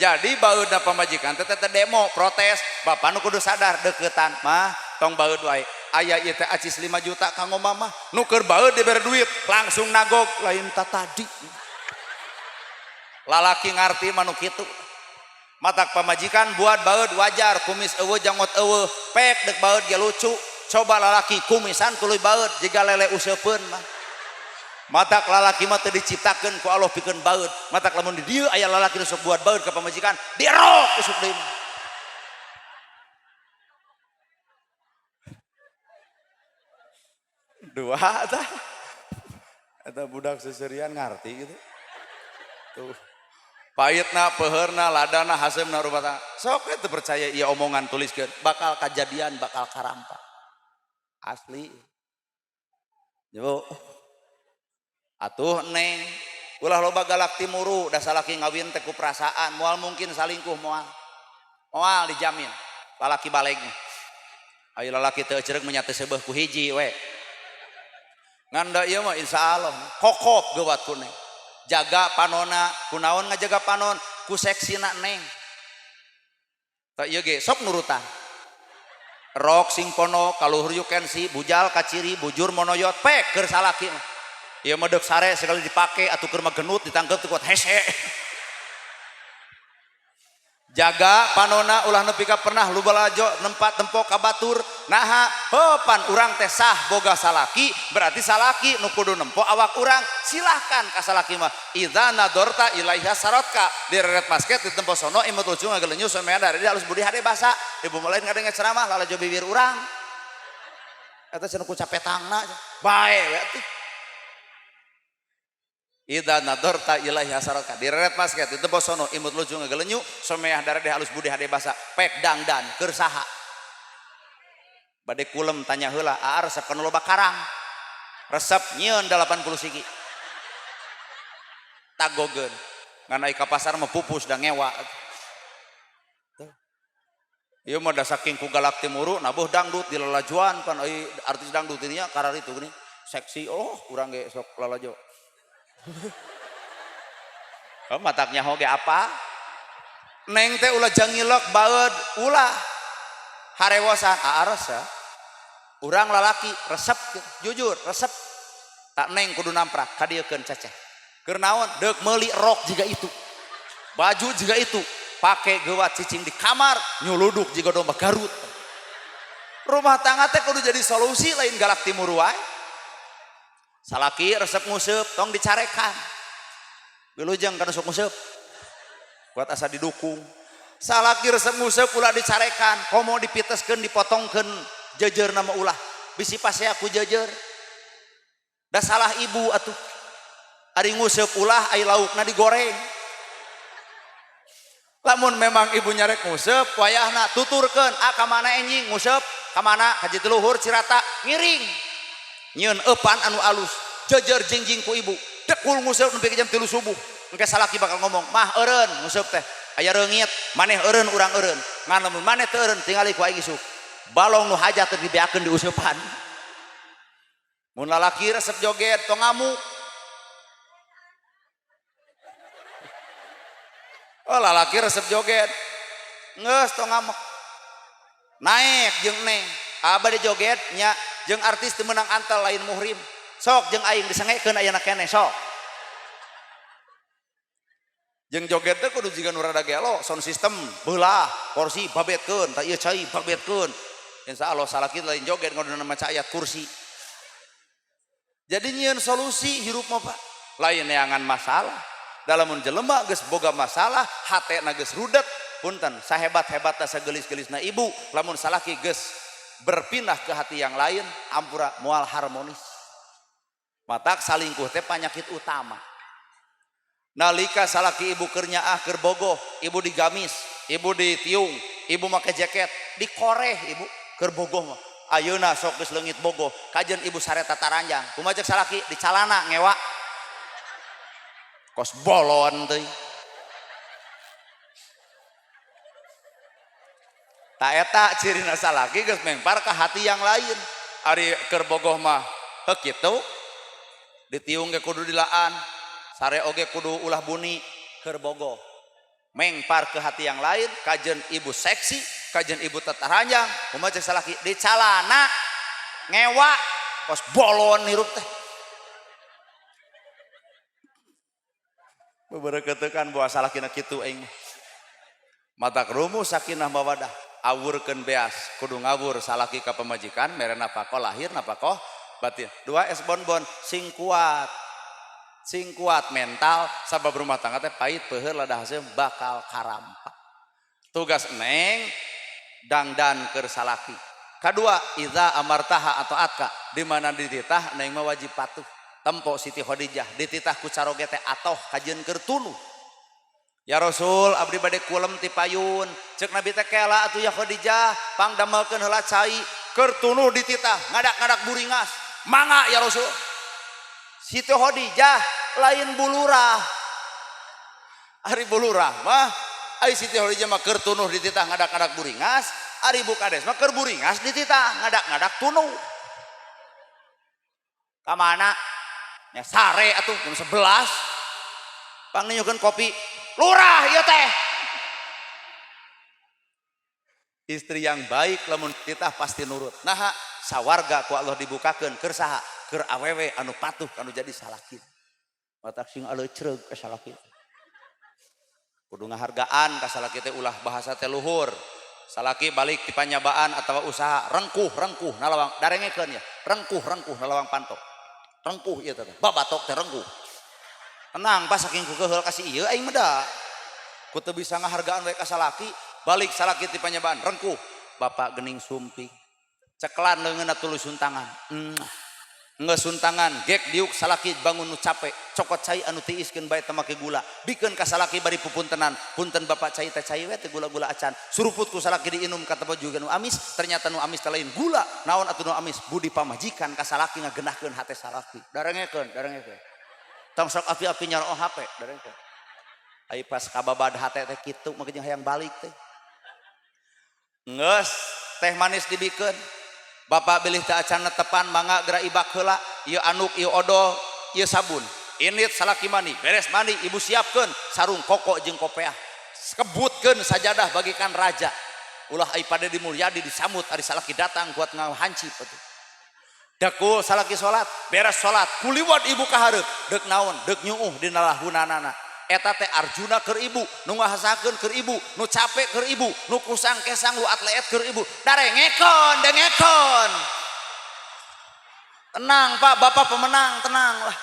jadi baudna pamajikan teh demo protes bapak nu kudu sadar deukeutan mah tong baud wae aya ieu teh acis 5 juta kanggo mama nu keur baud dibere duit langsung nagog lain tadi lalaki ngarti manu kitu. Matak pamajikan buat baud wajar kumis eueuh jangot eueuh pek dek baud ge lucu coba lalaki kumisan tuluy baud jiga lele useupeun mah matak lalaki mah teu diciptakeun ku Allah pikeun baud matak lamun di dieu aya lalaki nu sok buat baud ka pamajikan dirok usuk deui dua eta budak seserian ngarti gitu tuh pahitna peuheurna ladana haseumna rumah tangga sok teu percaya ieu omongan tuliskeun bakal kajadian bakal karampa asli yo atuh neng ulah loba galak timuru da salaki ngawin teh ku perasaan moal mungkin salingkuh moal dijamin lalaki balegnya Ayo lalaki teu cereg menyate seubeuh ku hiji we. Nganda ieu mah insyaallah kokok geuwat ku neng. Jaga panona, kunaon ngajaga panon ku seksina neng. Tak ieu ge sok nurutan. Rok sing pono kaluhur yukensi bujal kaciri bujur monoyot pek keur salaki mah. Ieu mah deuk sare sekali dipake atuh keur mah genut ditangkep teu kuat hese. Jaga panona ulah nepi ka pernah lu balajo nempat tempok ka batur naha pan urang teh sah boga salaki berarti salaki nu kudu nempo awak urang silahkan ka salaki mah idza nadorta ilaiha sarotka direret basket di tempo sono imut lucu ngagelenyu somea dari halus budi hade basa ibu mulain ngadenge ceramah lalajo bibir urang eta cenah ku capetangna bae we atuh idza nadorta ilaiha sarotka direret basket di tempo sono imut lucu ngagelenyu somea dari halus budi hade basa pek dangdan keur saha bade kulem tanya heula aar resep kana loba karang resep nyieun 80 sigi tagogeun ngan ai ka pasar mah pupus da ngewa ieu mah da saking ku galak timuru nabuh dangdut di lalajuan kan ai artis dangdut ieu nya karar itu gini seksi urang ge sok lalajo mataknya hoge apa neng teh ulah jangilek baeud ulah harewosan aarsa urang lalaki resep jujur resep tak neng kudu namprak kadiekeun ceceh keur naon deuk meuli rok jiga itu baju jiga itu pake geuwat cicing di kamar nyuluduk jiga domba Garut rumah tangga teh kudu jadi solusi lain galak timur wae salaki resep nguseup tong dicarekan wilujeng kana sok nguseup kuat asa didukung salaki resep nguseup ulah dicarekan komo dipiteskeun dipotongkeun jejer nama ulah bisi pase aku jejer da salah ibu atuh ari nguseup ulah ai laukna digoreng lamun memang ibu nyarek nguseup wayahna tuturkeun ka mana enjing nguseup ka mana ka jitu luhur cirata ngiring nyieun eupan anu alus jejer jingjing ku ibu dekul nguseup nepi ka jam 3 subuh engke salaki bakal ngomong mah eureun nguseup teh aya reungit maneh eureun urang eureun ngan lamun maneh teu eureun tingali ku aing isuk balong nu hajat teu dibeakeun di useupan mun lalaki resep joget tong ngamuk lalaki resep joget geus tong ngamuk naik jeung neng abade joget nya jeung artis teu meunang antel lain muhrim sok jeung aing disengekeun ayeuna keneh sok jeung joget teh kudu jiga nu rada gelo sound system beulah kursi babetkeun ta ieu cai babetkeun insyaallah salaki lain joget ngodona maca ayat kursi jadi nyieun solusi hirup mah Pak lain neangan masalah dalamun jelema geus boga masalah hatena geus rudet punten sahebat-hebatna sagelis-gelisna ibu lamun salaki geus berpindah ke hati yang lain ampura moal harmonis matak salingkuh teh panyakit utama nalika salaki ibu keur nyaah keur bogoh ibu digamis ibu ditiung ibu make jaket dikoreh ibu keur bogoh mah ayeuna sok geus leungit bogoh kajen ibu sare tataranjang kumaha ceuk salaki di calana ngewa kos bolon teuing ta eta cirina salaki geus mengpar ka hati yang lain ari keur bogoh mah heuh kitu ditiung ge kudu dilaan sare oge kudu ulah bunyi keur bogoh mengpar ke hati yang lain kajen ibu seksi kajen ibu tataranjang kumaha ceuk salaki di calana ngewa kos bolon hirup teh bebereukeuteukan bawa salakina kitu aing matak rumus sakinah mawadah awurkeun beas kudu ngawur salaki ka pamajikan mere nafaqah lahir nafaqah batin dua es bonbon sing kuat mental sabab rumah tangga teh pahit peuheur ladah haseum bakal karampak tugas neng dangdan keur salaki kadua iza amartaha atau atka di mana dititah neng mah wajib patuh tempo Siti Khadijah dititah ku caroge teh atoh kajeun keur tuluh ya Rasul abdi bade kulem ti payun ceuk Nabi teh kela atuh ya Khadijah pangdamelkeun heula cai keur tuluh dititah ngadak-ngadak buringas mangga ya Rasul Siti Khadijah lain bulurah ari bulurah mah ai Siti Khadijah mah keur tuluh dititah ngadak-ngadak buringas ari ibu kades mah keur buringas di tita ngadak-ngadak tunu ka mana nya sare atuh jam 11 pangninyukeun kopi lurah ieu teh istri yang baik lamun kita pasti nurut nah sawarga ku Allah dibukakeun keur saha keur awewe anu patuh anu jadi salaki matak sing aleucreug ka salaki kudu ngahargaan ka salaki teh ulah bahasa teh luhur salaki balik ti panyabaan atawa usaha rengkuh nalawang darengekeun ya rengkuh nalawang pantok rengkuh ieu teh babatok teh rengkuh tenang pas saking ku keheul kasih ieu aing mah da ku teu bisa ngahargaan we ka salaki balik salaki ti panyabaan rengkuh bapak geuning sumping ceklan leungeunna tuluy suntangan geus suntangan gek diuk salaki bangun nu capek cokot cai anu tiiskeun bae teu make gula bikeun ka salaki bari pupuntenan punten bapak cai teh cai we teh gula-gula acan suruput ku salaki diinum kata juga nu amis ternyata nu amis teh lain gula naon atuh nu amis budi pamajikan ka salaki ngageunahkeun hate salaki darengekeun tong sok api-api nyaroo HP darengekeun ai pas kababad hate teh kitu make jeung hayang balik teh geus teh manis dibikeun bapak bilih teh acan netepan mangga geura ibak heula ieu anuk ieu odol ieu sabun init salaki mani beres mani ibu siapkeun sarung koko jeung kopeah kebutkeun sajadah bagikan raja ulah ai pada dimulyadi disambut ari salaki datang kuat ngahancip atuh dakul salaki salat beres salat kuliwat ibu ka hareup deuk naon deuk nyuuh dina lahunanana eta teh Arjuna keur ibu nu ngahasakeun keur ibu nu capek keur ibu nu kusang kesang lu atlet keur ibu darengekeun dengekeun tenang pak bapak pemenang tenang lah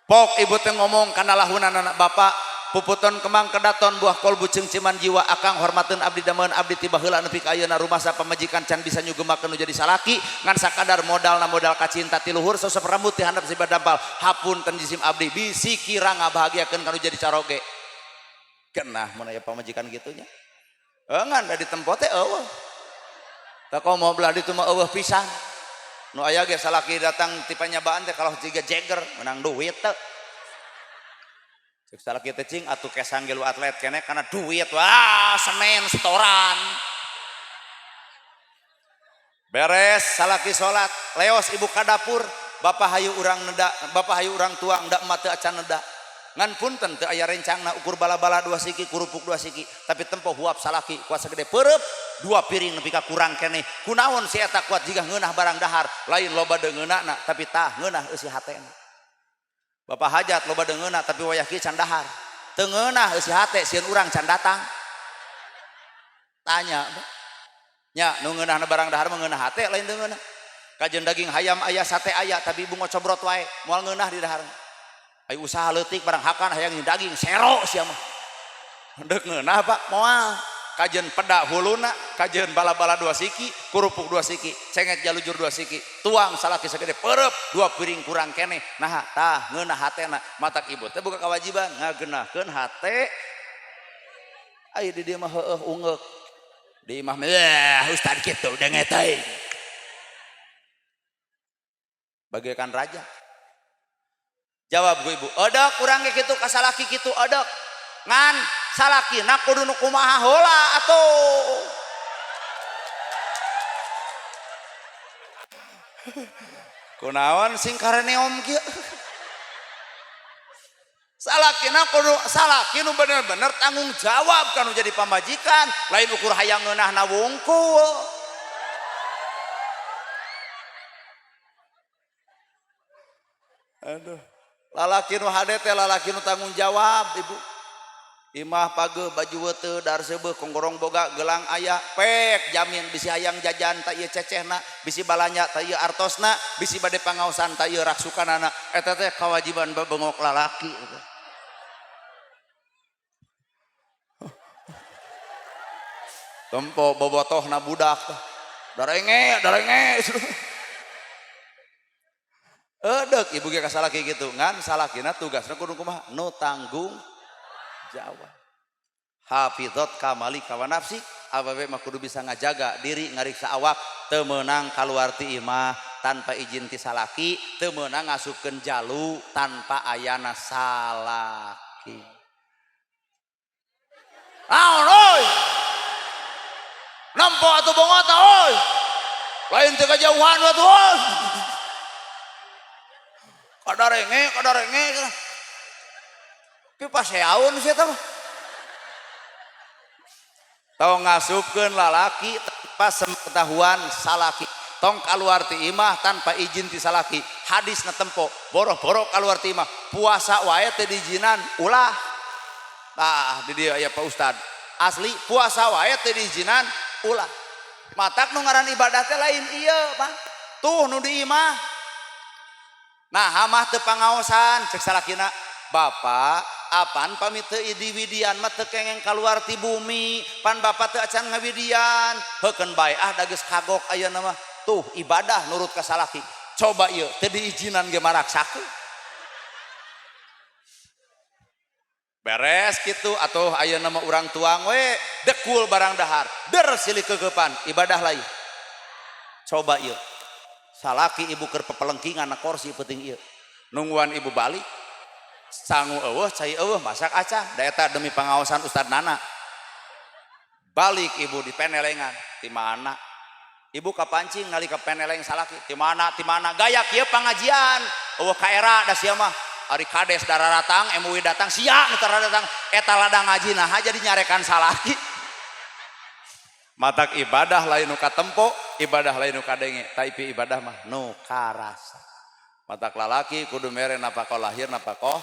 pok ibu teh ngomong kana lahunan anak bapak puputon kemang kedaton buah kolbu cengciman jiwa akang hormateun abdi dameun abdi tiba heula nepi ka ayeuna rumasa pamajikan can bisa nyugemakeun nu jadi salaki ngan sakadar modalna modal kacinta ti luhur sosok rambut ti handap si badampal hapunten jisim abdi bisi kira ngabahagiakeun kanu jadi caroge kenah mun aya pamajikan gitunya ngan da ditempo teh eueuh tah komo belah ditu mah eueuh pisan nu aya ge salaki datang ti panyabaan teh kalau jiga Jagger menang duit teh cek salaki teh cing atuh kesang gelu atlet kene karena duit wah semen setoran beres salaki salat leos ibu ka dapur bapak hayu urang neda bapak hayu urang tua ndak emat teu acan neda ngan punten teu aya rencangna ukur bala-bala 2 siki kurupuk 2 siki tapi tempo huap salaki kuasa gede pereup 2 piring nepi ka kurang keneh kunaon si eta kuat jika ngeunah barang dahar lain loba deungeunana tapi tah ngeunah eusi hatena bapak hajat loba deungeunna tapi wayah kieu can dahar teu ngeunah eusi hate sieun urang can datang tanya nya nu ngeunahna barang dahar mah ngeunah hate lain deungeunna kajeun daging hayam aya sate aya tapi ibu ngocobrot wae moal ngeunah di dahar ai usaha leutik barang hakan hayang daging sero sia mah deuk ngeunah pak moal kajeun peda huluna kajeun bala-bala 2 siki kurupuk 2 siki cengek jalujur 2 siki tuang salaki sagede pereup 2 piring kurang keneh nah tah ngeunah hatena matak ibu teh boga kewajiban ngageunahkeun hate aya di dieu mah heueuh ungeuk di imah mah ustad kitu denget teuing bagaikan raja jawab ku ibu odok urang ge kitu ka salaki kitu odok ngan salakina kudu nu kumaha heula atuh kunaon sing kareneom kieu salakina kudu salaki nu bener-bener tanggung jawab kanu jadi pamajikan lain ukur hayang ngeunahna wungkul aduh lalaki nu hade teh lalaki nu tanggung jawab ibu imah page baju weuteu dar seubeuh konggorong boga gelang aya pek jamin bisi hayang jajan ta ieu cecehna bisi balanya ta ieu artosna bisi bade pangaosan ta ieu raksukanana eta teh kewajiban babengok lalaki tempo bobotohna budak darenge edeuk ibu ge ka salaki kitu ngan salakina tugasna kudu kumaha nu tanggung jawab hafizat kamali kawa nafsi awewe mah kudu bisa ngajaga diri ngariksa awak teu meunang kaluar ti imah tanpa izin ti salaki teu meunang ngasupkeun jalu tanpa ayana salaki naon euy tampo atau bongota oi lain teu kajauhan atuh kadarenge tapi pas seaun sih eta mah tong ngasupkeun lalaki tanpa sepengetahuan salaki tong kaluar ti imah tanpa izin ti salaki hadisna tempo boro-boro kaluar ti imah puasa wae teu diizinan ulah tah di dieu aya Pak Ustad asli puasa wae teu diizinan ulah matak nu ngaran ibadah teh lain ieu Pak tuh nu di imah nah hamah teu pangaosan cek salakina Bapak apan pamit teu diwidian mah teu kengeng kaluar ti bumi pan Bapak teu acan ngawidian heukeun bae da geus kagok ayeuna mah tuh ibadah nurut ka salaki coba ieu teu diizinan ge maraksakeun beres kitu atuh ayeuna mah urang tuang we dekul barang dahar der silih keukepan ibadah lain coba ieu salaki ibu keur pepelengkingan na kursi penting ieu nungguan ibu balik sangu eueuh cai eueuh masak acah da eta demi pangaosan Ustad Nana balik ibu di penelengan ti mana ibu kapancing ngali ka peneleng salaki ti mana gaya kieu pangajian eueuh ka era da sia mah ari kades dararatang MUI datang sia nu datang eta ladang ngaji nah jadi nyarekan salaki matak ibadah lain nu katempo ibadah lain nu kadenge tapi ibadah mah nu karasa matak lalaki kudu mere napakoh lahir napakoh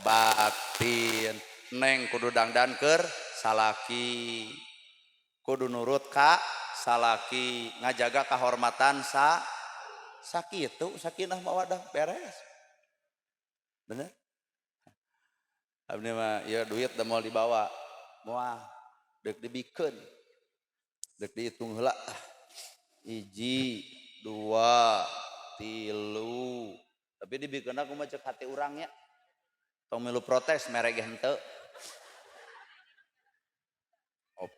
batin neng kudu dangdan keur salaki kudu nurut ka salaki ngajaga kahormatan sakitu sakinah mawadah beres bener abdi mah ya duit da moal dibawa moal deuk dibikeun deuk dihitung heula 1 2 3 tapi dibikeun aku mah cek hati urang nya tong milu protes mere ge henteu 4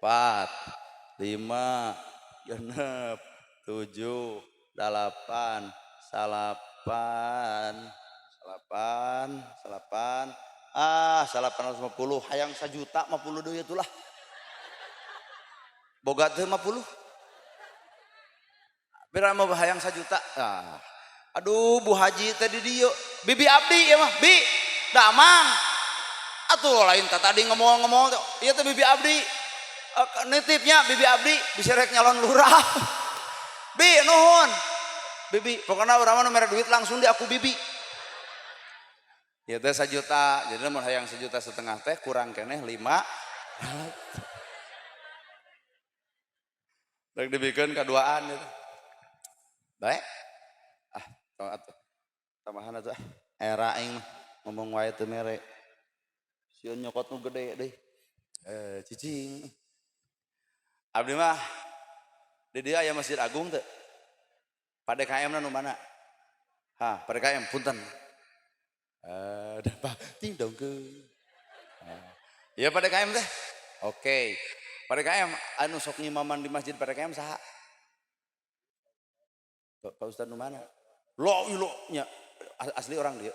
5 6 7 8 850 hayang 1 juta 50 deui atuh lah boga teu 50 bira mah hayang 1 juta aduh Bu Haji teh di dieu bibi abdi ya mah bi damang atuh lain tadi ngomong ieu teh bibi abdi nitipnya bibi abdi bisa rek nyalon lurah bi nuhun bibi pokoknya urang mah mere duit langsung di aku bibi ieu teh 1 juta jadi mun hayang 1,5 juta teh kurang keneh 5 rek dibikeun kaduaan gitu bae atuh tambahan atuh era aing ngomong wae teu mere sieun nyokot nu gede deui cicing abdi mah di dieu aya Masjid Agung teu PDKM na nu mana PDKM punten dapat ting dong ke iya PDKM teh oke PDKM anu sok ngimaman di masjid PDKM saha Pak Ustad nu mana lo nya asli orang dia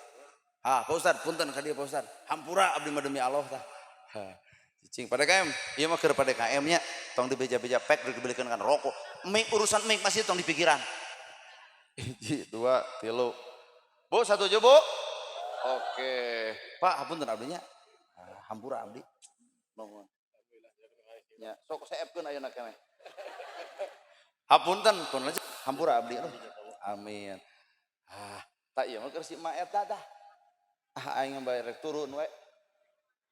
Pak Ustad punten ka dieu Pak Ustad hampura abdi mah demi Allah tah cicing PDKM ieu mah keur PDKM nya tong dibeja-beja pek dibelikeun kan rokok mik urusan mik masih tong dipikiran 1 2 3 Bu 1 Bu oke Pak hapunten abdinya hampura abdi nuhun nya sok saepkeun ayeuna keneh hapunten pun aja hampura abdi amin tak ieu mah keur si mak eta tah aing bae rek turun we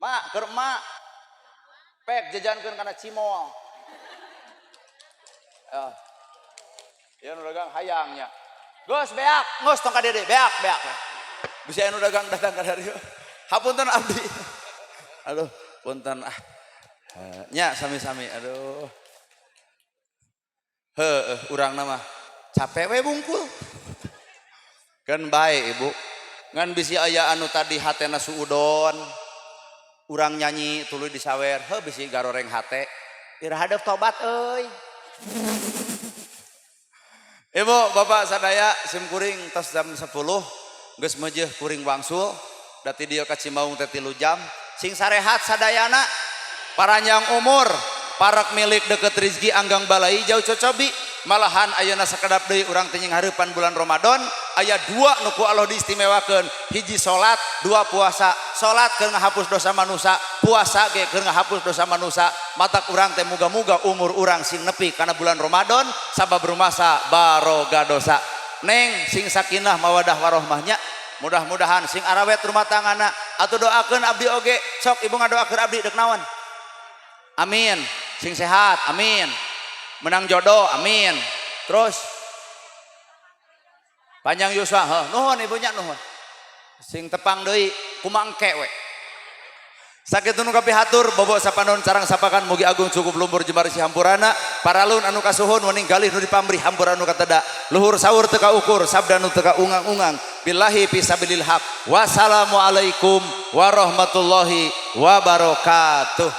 mak keur mak pek jajankeun kana cimol ieu nu dagang hayangnya Gus beak ngos tong ka dede beak bisa anu dagang datang ka dieu hapunten abdi aduh punten nya sami-sami aduh urangna mah capek we bungkul kan bae ibu ngan bisi aya anu tadi hatena suudon urang nyanyi tuluy disawer bisi garoreng hate ira hadap tobat euy Ibu bapak sadaya sim kuring tos jam 10 geus meujeuh kuring wangsul dati dieu ka Cimaung teh 3 jam sing sarehat sadayana paranjang umur parak milik deket rizki anggang balai jauh cocobi malahan ayeuna sakedap deui urang teh nghareupan bulan Ramadan aya dua nu ku Allah diistimewakeun hiji salat dua puasa salat keur ngahapus dosa manusia puasa ge keur ngahapus dosa manusia matak urang teh muga-muga umur urang sing nepi kana bulan Ramadan sabab rumasa baroga dosa neng sing sakinah mawadah warohmahnya mudah-mudahan sing arawet rumah tanggana atuh doakeun abdi oge sok ibu ngadoakeun abdi deuk naon amin sing sehat amin menang jodoh amin terus panjang yuswa nuhun ibunya nuhun sing tepang deui kumangke we sakitu nu kapihatur bobo sapanon sareng sapakan mugi agung cukup lumpur jembar si hampurana paralun anu kasuhun wening galih nu dipamrih hampura nu kateda luhur sahur teu kaukur sabda nu teu kaungang-ungang billahi fisabilil haq wassalamualaikum warahmatullahi wabarakatuh.